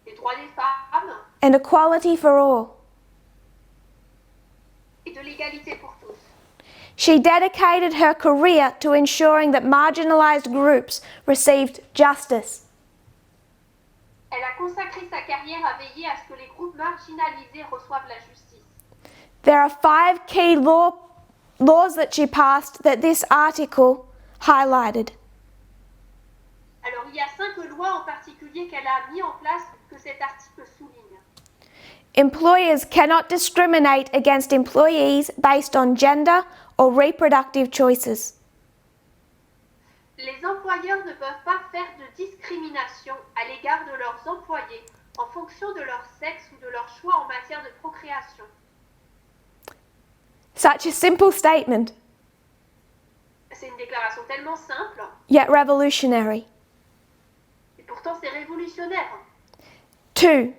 des droits des femmes and equality for all. et de l'égalité pour tous. She dedicated her career to ensuring that marginalized groups received justice. Elle a consacré sa carrière à veiller à ce que les groupes marginalisés reçoivent la justice. There are 5 key laws that she passed that this article highlighted. Alors, il y a 5 lois en particulier qu'elle a mis en place que cet article souligne. Employers cannot discriminate against employees based on gender or reproductive choices. Les employeurs ne peuvent pas faire de discrimination à l'égard de leurs employés en fonction de leur sexe ou de leur choix en matière de procréation. Such a simple statement, C'est une déclaration tellement simple, yet revolutionary. et pourtant c'est révolutionnaire. 2.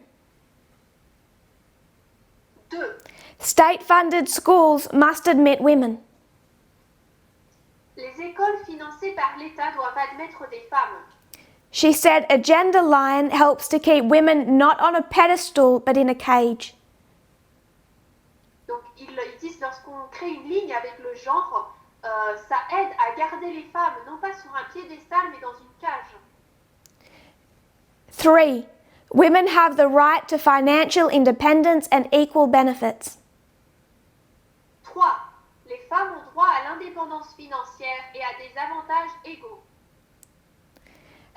2. State-funded schools must admit women. Les écoles financées par l'État doivent admettre des femmes. She said a gender line helps to keep women not on a pedestal but in a cage. Donc ils disent lorsqu'on crée une ligne avec le genre, ça aide à garder les femmes non pas sur un piédestal mais dans une cage. 3. Women have the right to financial independence and equal benefits. 3. Les femmes ont droit à l'indépendance financière et à des avantages égaux.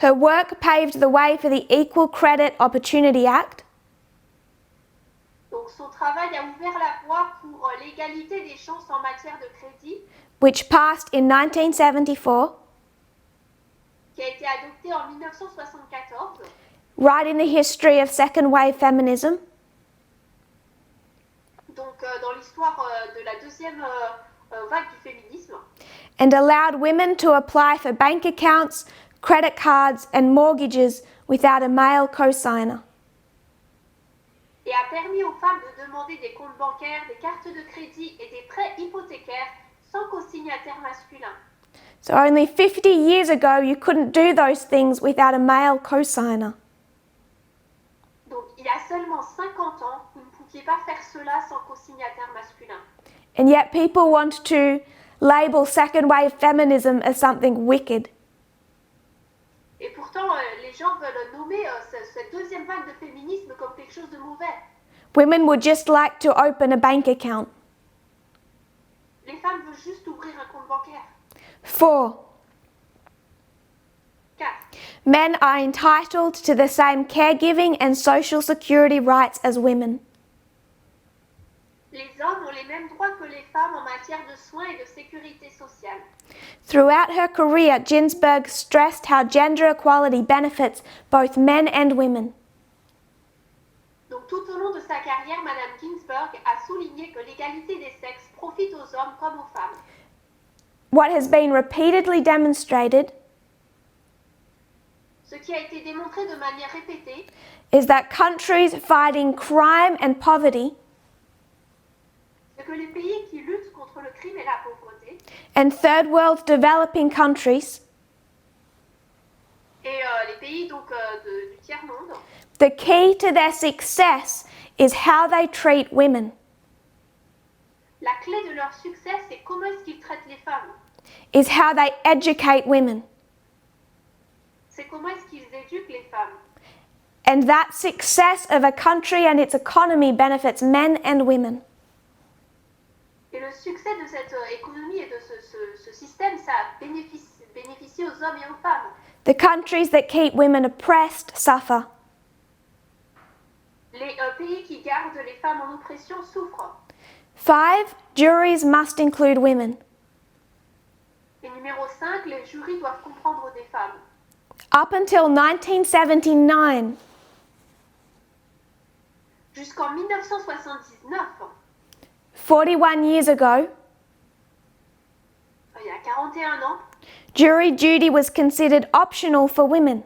Her work paved the way for the Equal Credit Opportunity Act, Donc son travail a ouvert la voie pour l'égalité des chances en matière de crédit, which passed in 1974, qui a été adopté en 1974, right in the history of second wave feminism, donc dans l'histoire de la deuxième vague du féminisme, and allowed women to apply for bank accounts, credit cards and mortgages without a male co-signer. et a permis aux femmes de demander des comptes bancaires, des cartes de crédit et des prêts hypothécaires sans co-signataire masculin. So only 50 years ago you couldn't do those things without a male co-signer. Donc il y a seulement 50 ans, vous ne pouviez pas faire cela sans co-signataire masculin. And yet people want to label second wave feminism as something wicked. Et pourtant, les gens veulent nommer cette deuxième vague de féminisme comme quelque chose de mauvais. Women would just like to open a bank account. Les femmes veulent juste ouvrir un compte bancaire. 4. 4. Men are entitled to the same caregiving and social security rights as women. Les hommes ont les mêmes droits que les femmes en matière de soins et de sécurité sociale. Throughout her career, Ginsburg stressed how gender equality benefits both men and women. Donc tout au long de sa carrière, Madame Ginsburg a souligné que l'égalité des sexes profite aux hommes comme aux femmes. What has been repeatedly demonstrated Ce qui a été démontré de manière répétée, is that countries fighting crime and poverty c'est que les pays qui luttent contre le crime et la pauvreté, and third world developing countries, et les pays donc du tiers-monde, the key to their success is how they treat women. la clé de leur succès, c'est comment est-ce qu'ils traitent les femmes. Is how they educate women. C'est comment est-ce qu'ils éduquent les femmes. And that success of a country and its economy benefits men and women. Et le succès de cette économie et de ce système, ça bénéficie aux hommes et aux femmes. The countries that keep women oppressed suffer. Les pays qui gardent les femmes en oppression souffrent. 5. Juries must include women. Et numéro 5, les jurys doivent comprendre des femmes. Up until 1979, Jusqu'en 1979, 41 years ago, il y a 41 ans, jury duty was considered optional for women.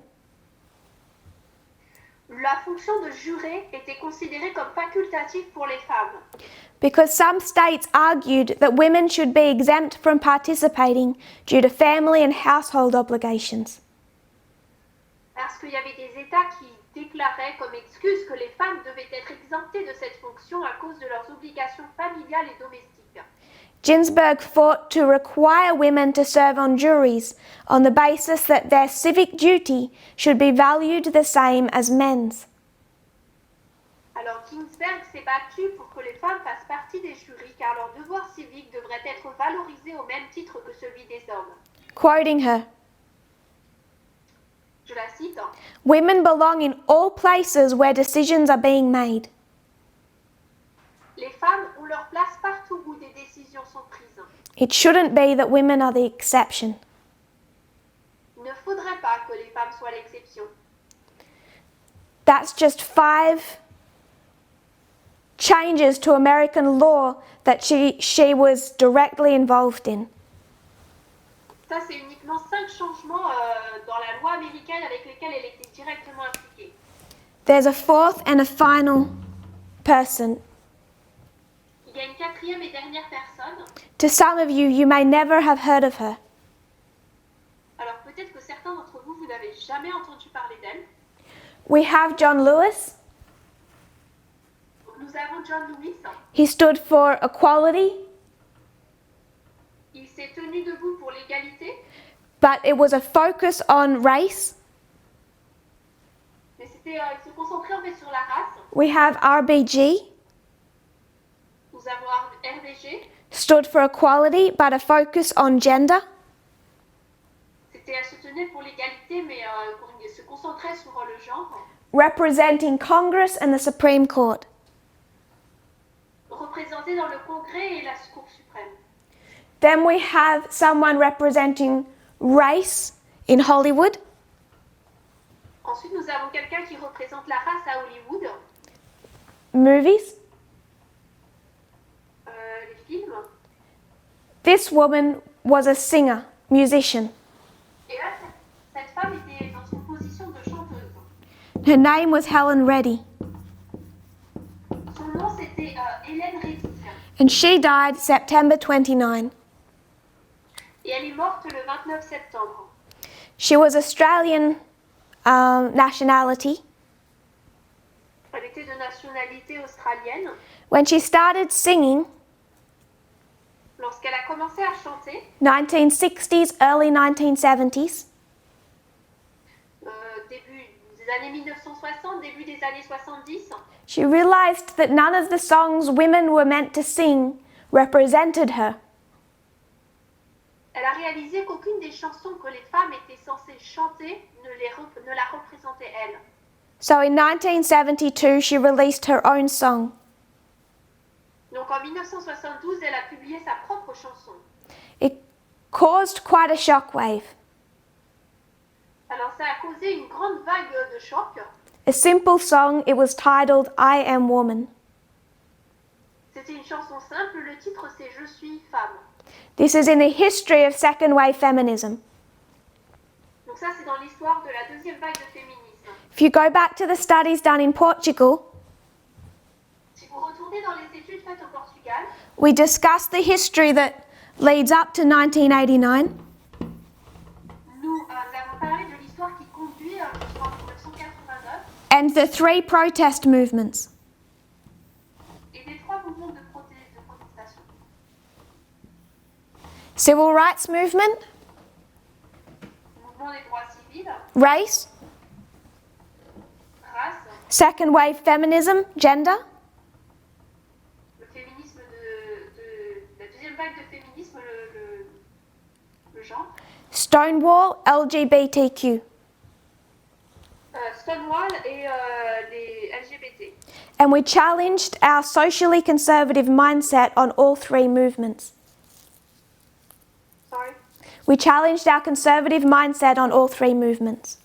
la fonction de juré était considérée comme facultative pour les femmes. Because some states argued that women should be exempt from participating due to family and household obligations. Parce qu'il y avait des États qui déclaraient comme excuse que les femmes devaient être exemptées de cette fonction à cause de leurs obligations familiales et domestiques. Ginsburg fought to require women to serve on juries on the basis that their civic duty should be valued the same as men's. Alors Ginsburg s'est battue pour que les femmes fassent partie des jurys car leur devoir civique devrait être valorisé au même titre que celui des hommes. Quoting her, Je la cite. "Women belong in all places where decisions are being made. Les femmes ont leur place partout où des décisions sont prises. It shouldn't be that women are the exception." Il ne faudrait pas que les femmes soient l'exception. That's just 5 changes to American law that she was directly involved in. Ça, c'est uniquement 5 changements dans la loi américaine avec lesquels elle était directement impliquée. There's a fourth and a final person. Il Il y a une quatrième et dernière personne. To some of you, you may never have heard of her. Alors peut-être que certains d'entre vous, vous n'avez jamais entendu parler d'elle. We have John Lewis. Nous avons John Lewis. He stood for equality, Il s'est tenu debout pour l'égalité, but it was a focus on race. mais il se concentrait en fait sur la race. We have RBG, Nous avons RBG. stood for equality, but a focus on gender. Elle se tenait pour l'égalité, mais il se concentrait sur le genre. Representing Congress and the Supreme Court. Représenté dans le Congrès et la Cour suprême. Then we have someone representing race in Hollywood. Ensuite, nous avons quelqu'un qui représente la race à Hollywood. Movies. Les films. This woman was a singer, musician. Et là, cette femme était dans une position de chanteuse. Her name was Helen Reddy, Son nom, c'était Hélène Reddy. and she died September 29. Et elle est morte le 29 septembre. She was Australian nationality. Elle était de nationalité australienne. When she started singing, Lorsqu'elle a commencé à chanter, 1960s, early 1970s, début des années 1960, début des années 70, she realized that none of the songs women were meant to sing represented her. elle a réalisé qu'aucune des chansons que les femmes étaient censées chanter ne la représentait elle. So in 1972, she released her own song. Donc en 1972, elle a publié sa propre chanson. It caused quite a shockwave. Alors ça a causé une grande vague de choc. A simple song, it was titled I Am Woman. C'était une chanson simple, le titre c'est Je suis femme. This is in the history of second wave feminism. Donc ça c'est dans l'histoire de la deuxième vague de féminisme. If you go back to the studies done in Portugal, Si vous retournez dans les études faites au Portugal, we discussed the history that leads up to 1989. nous avons parlé de l'histoire qui conduit jusqu'en 1989 And the three protest movements. et des trois mouvements de protestation. Civil rights movement, Le mouvement des droits civils, race, race, second wave feminism, gender, le féminisme de la deuxième vague de féminisme, le genre, Stonewall, LGBTQ. Stonewall et les LGBT. And we challenged our socially conservative mindset on all three movements. Sorry. We challenged our conservative mindset on all three movements.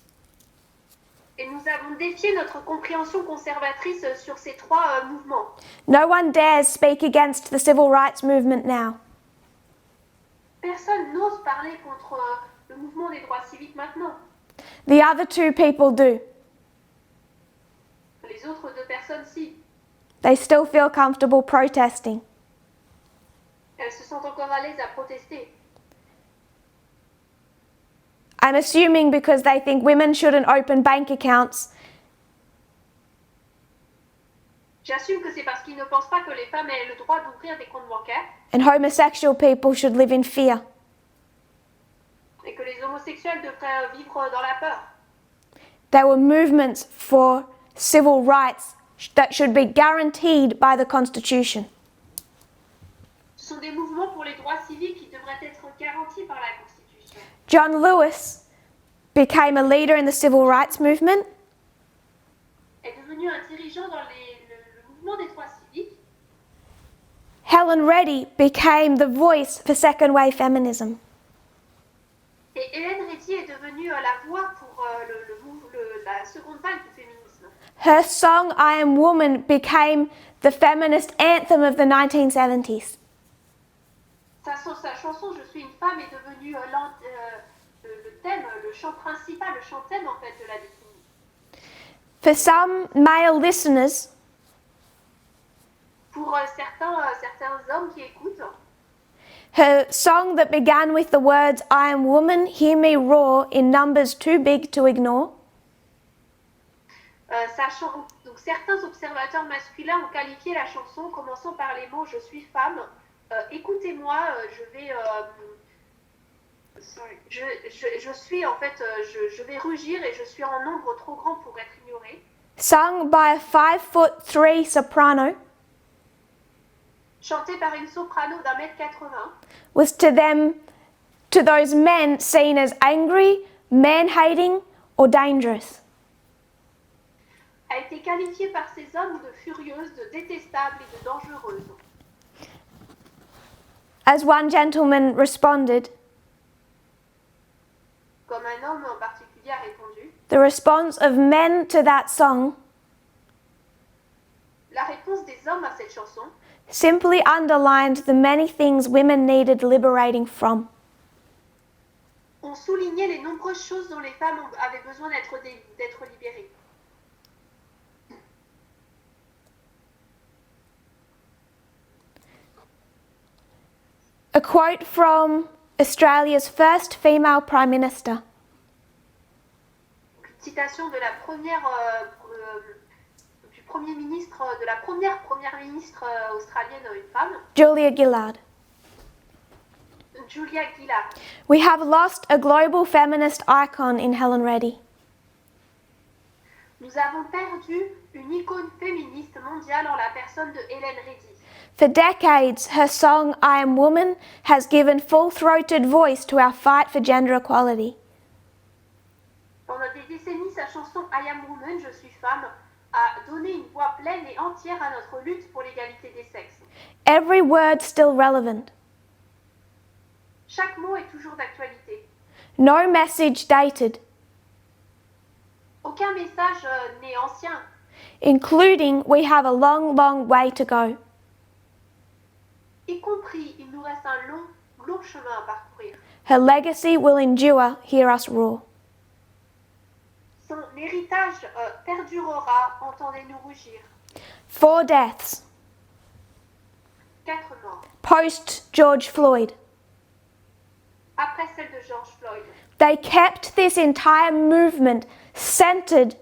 Et nous avons défié notre compréhension conservatrice sur ces trois mouvements. No one dares speak against the civil rights movement now. Personne n'ose parler contre le mouvement des droits civiques maintenant. The other two people do. Les autres deux personnes, si. They still feel comfortable protesting. Elles se sentent encore à l'aise à protester. I'm assuming because they think women shouldn't open bank accounts. J'assume que c'est parce qu'ils ne pensent pas que les femmes aient le droit d'ouvrir des comptes bancaires And homosexual people should live in fear. et que les homosexuels devraient vivre dans la peur. There were movements for civil rights that should be guaranteed by the Constitution. Ce sont des mouvements pour les droits civiques qui devraient être garantis par la Constitution. John Lewis became a leader in the civil rights movement. Est devenu un dirigeant dans le mouvement des droits civiques. Helen Reddy became the voice for second wave feminism. Et Hélène Reddy est devenue la voix pour la seconde vague du féminisme. Her song I Am Woman became the feminist anthem of the 1970s. Sa chanson Je suis une femme est devenue le thème, le chant principal, le chant thème en fait de la décennie. For some male listeners, Pour pour certains hommes qui écoutent. Her song that began with the words, I am woman, hear me roar, in numbers too big to ignore. Donc certains observateurs masculins ont qualifié la chanson commençant par les mots je suis femme. Écoutez-moi, je suis en fait, je vais rugir et je suis en nombre trop grand pour être ignoré. Sung by a 5'3" soprano, Chanté par une soprano d'1,80 m, was to those men seen as angry, man-hating, or dangerous. a été qualifiée par ces hommes de furieuse, de détestable et de dangereuse. As one gentleman responded, Comme un homme en particulier a répondu, the response of men to that song la réponse des hommes à cette chanson simply underlined the many things women needed liberating from. ont souligné les nombreuses choses dont les femmes avaient besoin d'être libérées. A quote from Australia's first female Prime Minister. Une citation de la du premier ministre, de la première ministre australienne, une femme, Julia Gillard. Julia Gillard. We have lost a global feminist icon in Helen Reddy. Nous avons perdu une icône féministe mondiale en la personne de Helen Reddy. For decades, her song I Am Woman has given full-throated voice to our fight for gender equality. Pendant des décennies, sa chanson I Am Woman, je suis femme, a donné une voix pleine et entière à notre lutte pour l'égalité des sexes. Every word still relevant. Chaque mot est toujours d'actualité. No message dated, Aucun message n'est ancien, including we have a long, long way to go. y compris il nous reste un long chemin à parcourir. Her legacy will endure, hear us roar. Son héritage perdurera, entendez-nous rugir. 4 deaths, 4 morts, post-George Floyd. après celle de George Floyd. They kept this entire movement centered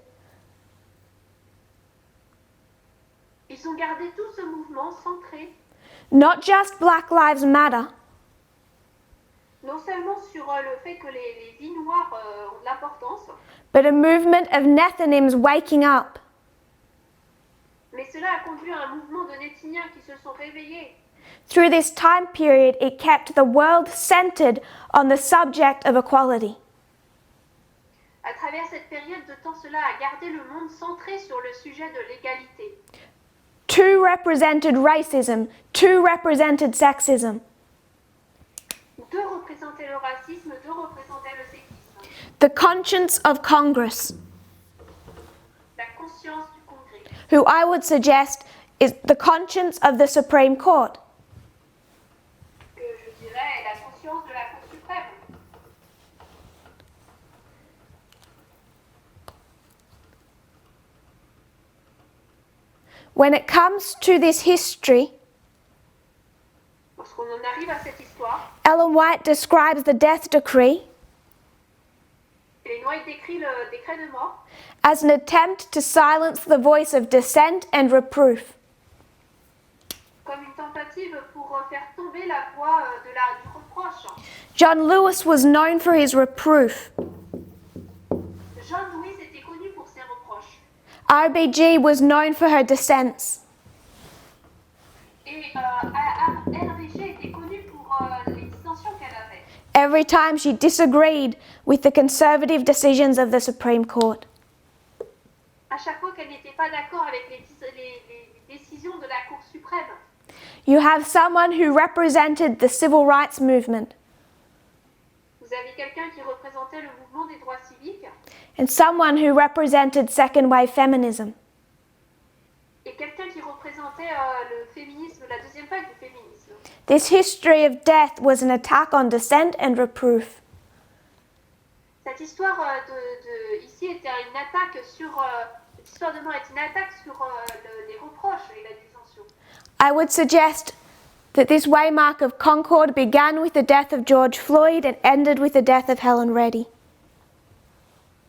Ils ont gardé tout ce mouvement centré, not just Black Lives Matter, non seulement sur le fait que les vies noires ont de l'importance, but a movement of Nethinims waking up. mais cela a conduit à un mouvement de Néthiniens qui se sont réveillés. Through this time period, it kept the world centered on the subject of equality. À travers cette période de temps, cela a gardé le monde centré sur le sujet de l'égalité. 2 represented racism, 2 represented sexism. 2 représentaient le racisme, 2 représentaient le sexisme. The conscience of Congress, La conscience du Congrès, who I would suggest is the conscience of the Supreme Court. que je dirais est la conscience de la Cour suprême. When it comes to this history, Lorsqu'on en arrive à cette histoire, Ellen White describes the death decree Ellen White décrit le décret de mort as an attempt to silence the voice of dissent and reproof. comme une tentative pour faire tomber la voix du reproche. John Lewis was known for his reproof. John Lewis était connu pour ses reproches. RBG was known for her dissents. Et RBG était connue pour les dissensions qu'elle avait. Every time she disagreed with the conservative decisions of the Supreme Court. À chaque fois qu'elle n'était pas d'accord avec les décisions de la Cour suprême. You have someone who represented the civil rights movement Vous avez quelqu'un qui représentait le mouvement des droits civiques and someone who represented second wave feminism. et quelqu'un qui représentait le féminisme, la deuxième vague du féminisme. This history of death was an attack on dissent and reproof. Cette histoire ici était une attaque sur cette histoire de mort est une attaque sur les reproches et la dissension. I would suggest that this waymark of Concord began with the death of George Floyd and ended with the death of Helen Reddy.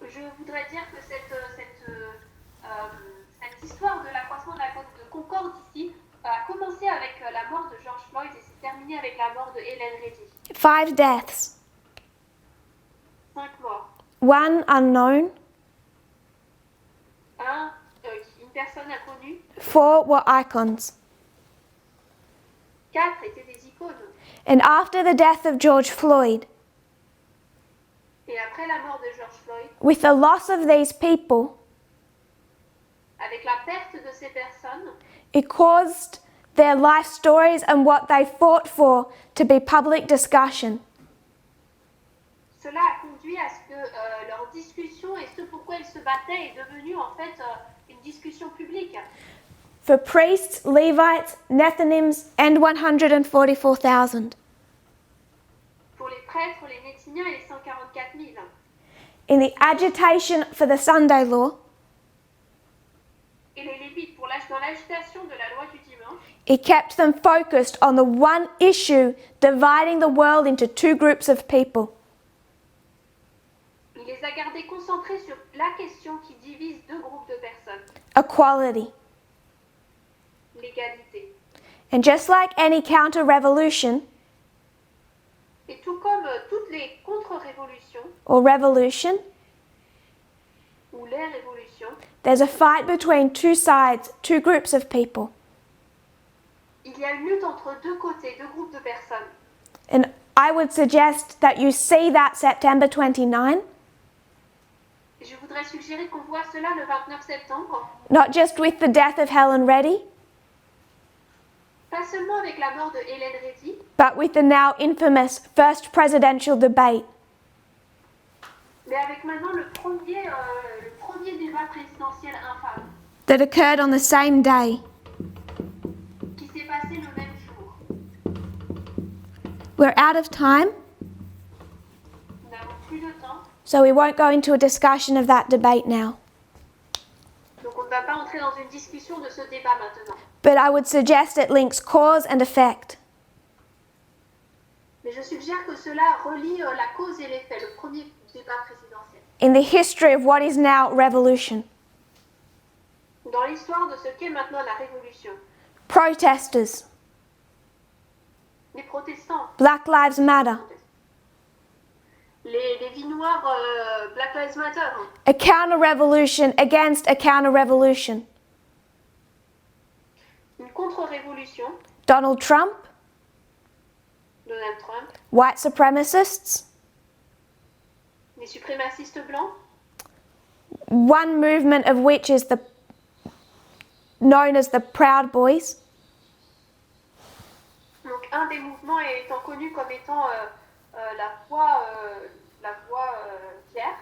Je voudrais dire que cette histoire de l'accroissement de la côte de Concorde ici a commencé avec la mort de George Floyd et s'est terminé avec la mort de Helen Reddy. 5 deaths. 5 morts. 1 unknown. Une personne inconnue. 4 were icons. 4 étaient des icônes. And after the death of George Floyd, Et après la mort de George Floyd, with the loss of these people, avec la perte de ces personnes, it caused their life stories and what they fought for to be public discussion. cela a conduit à ce que leur discussion et ce pourquoi ils se battaient est devenu en fait une discussion publique. For priests, Levites, Nethinims, and 144,000. Pour les prêtres, les Néthiniens et les 144 000. In the agitation for the Sunday law, Et les Lévites, dans l'agitation de la loi du dimanche, it kept them focused on the one issue dividing the world into 2 groups of people. il les a gardés concentrés sur la question qui divise 2 groupes de personnes, Equality. l'égalité. And just like any counter-revolution Et tout comme toutes les contre-révolutions or revolution, ou les révolutions, there's a fight between 2 sides, 2 groups of people. il y a une lutte entre 2 côtés, 2 groupes de personnes. And I would suggest that you see that September 29, Et je voudrais suggérer qu'on voit cela le 29 septembre, not just with the death of Helen Reddy, pas seulement avec la mort de Helen Reddy, but with the now infamous first presidential debate. mais avec maintenant le premier débat présidentiel infâme That occurred on the same day. qui s'est passé le même jour. We're out of time, Nous n'avons plus de temps, so we won't go into a discussion of that debate now. donc on ne va pas entrer dans une discussion de ce débat maintenant. But I would suggest it links cause and effect. Mais je suggère que cela relie la cause et l'effet, le premier débat présidentiel. In the history of what is now revolution. Dans l'histoire de ce qu'est maintenant la révolution, Protesters, les protestants, Black Lives Matter, les vies noires, Black Lives Matter, a counter-revolution against a counter-revolution. une contre-révolution, Donald Trump, Donald Trump, white supremacists, les suprémacistes blancs, one movement of which is known as the Proud Boys, donc un des mouvements étant connu comme étant la voix fière,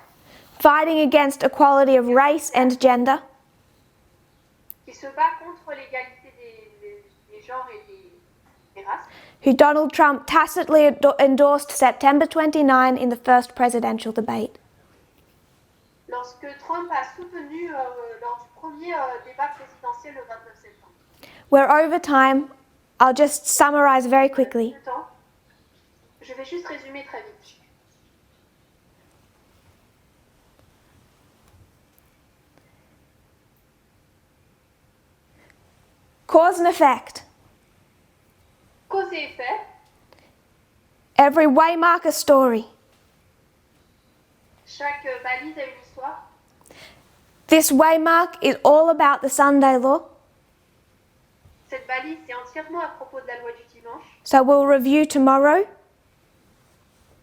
fighting against equality of race and gender, qui se bat contre l'égalité des genres et des races, who Donald Trump tacitly endorsed September 29 in the first presidential debate. lorsque Trump a soutenu lors du premier débat présidentiel le 29 septembre. We're over time. I'll just summarize very quickly. Le temps, je vais juste résumer très vite. Cause and effect. Cause et effet, Every waymark a story. chaque balise a une histoire. This waymark is all about the Sunday law, Cette balise, c'est entièrement à propos de la loi du dimanche. so we'll review tomorrow,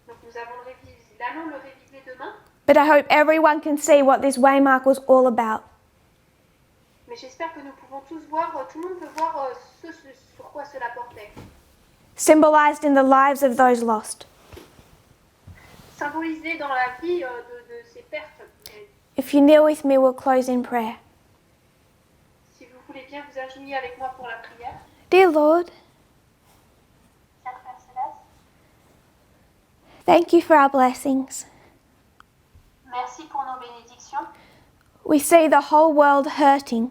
Donc nous allons le réviser demain. but I hope everyone can see what this waymark was all about. Mais j'espère que nous pouvons tous voir, tout le monde peut voir ce sur quoi cela portait. Symbolized in the lives of those lost. Symbolisé dans la vie de ces pertes. If you kneel with me, we'll close in prayer. Si vous voulez bien vous agenouiller avec moi pour la prière. Dear Lord, Cher Père Céleste, thank you for our blessings. merci pour nos bénédictions. We see the whole world hurting,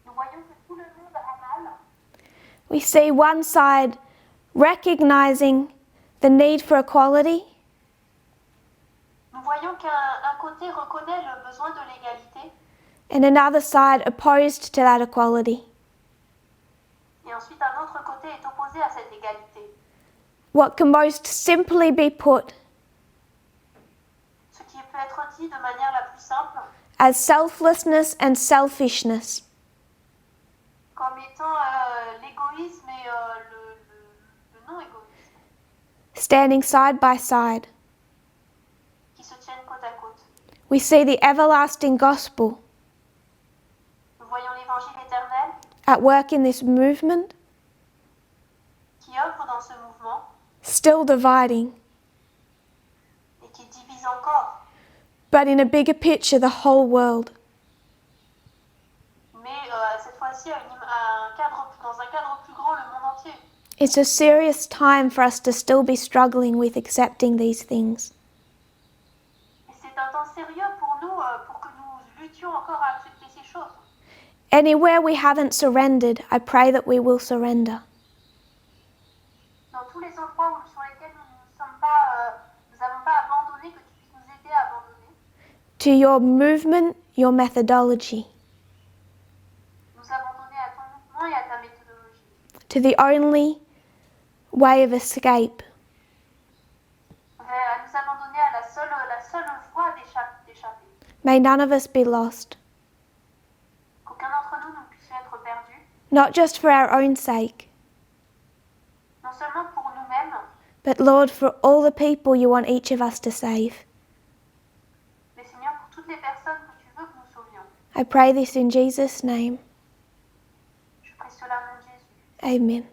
Nous voyons que tout le monde a We see one side recognizing the need for equality, Nous voyons qu'un côté reconnaît le besoin de l'égalité and another side opposed to that equality. et ensuite un autre côté est opposé à cette égalité. What can most simply be put Ce qui peut être dit de manière la plus simple as selflessness and selfishness. comme étant l'égoïsme et le non-égoïsme Standing side by side. qui se tiennent côte à côte. We see the everlasting gospel Nous voyons l'évangile éternel at work in this movement, qui œuvre dans ce mouvement still dividing, et qui divise encore, but in a bigger picture, the whole world. mais cette fois-ci dans un cadre plus grand, le monde entier. It's a serious time for us to still be struggling with accepting these things. Et c'est un temps sérieux pour nous, pour que nous luttions encore à accepter ces choses. Anywhere we haven't surrendered, I pray that we will surrender. Dans tous les endroits sur lesquels nous n'avons pas abandonné, que tu puisses nous aider à abandonner. To your movement, your methodology. Nous abandonner à ton mouvement et à ta méthodologie. To the only way of escape. À nous abandonner à la seule voie d'échapper. May none of us be lost, Qu'aucun d'entre nous ne puisse être perdu, not just for our own sake, non seulement pour nous-mêmes, but Lord, for all the people you want each of us to save. mais Seigneur, pour toutes les personnes que tu veux que nous sauvions. I pray this in Jesus' name. Je prie cela au nom de Jésus. Amen.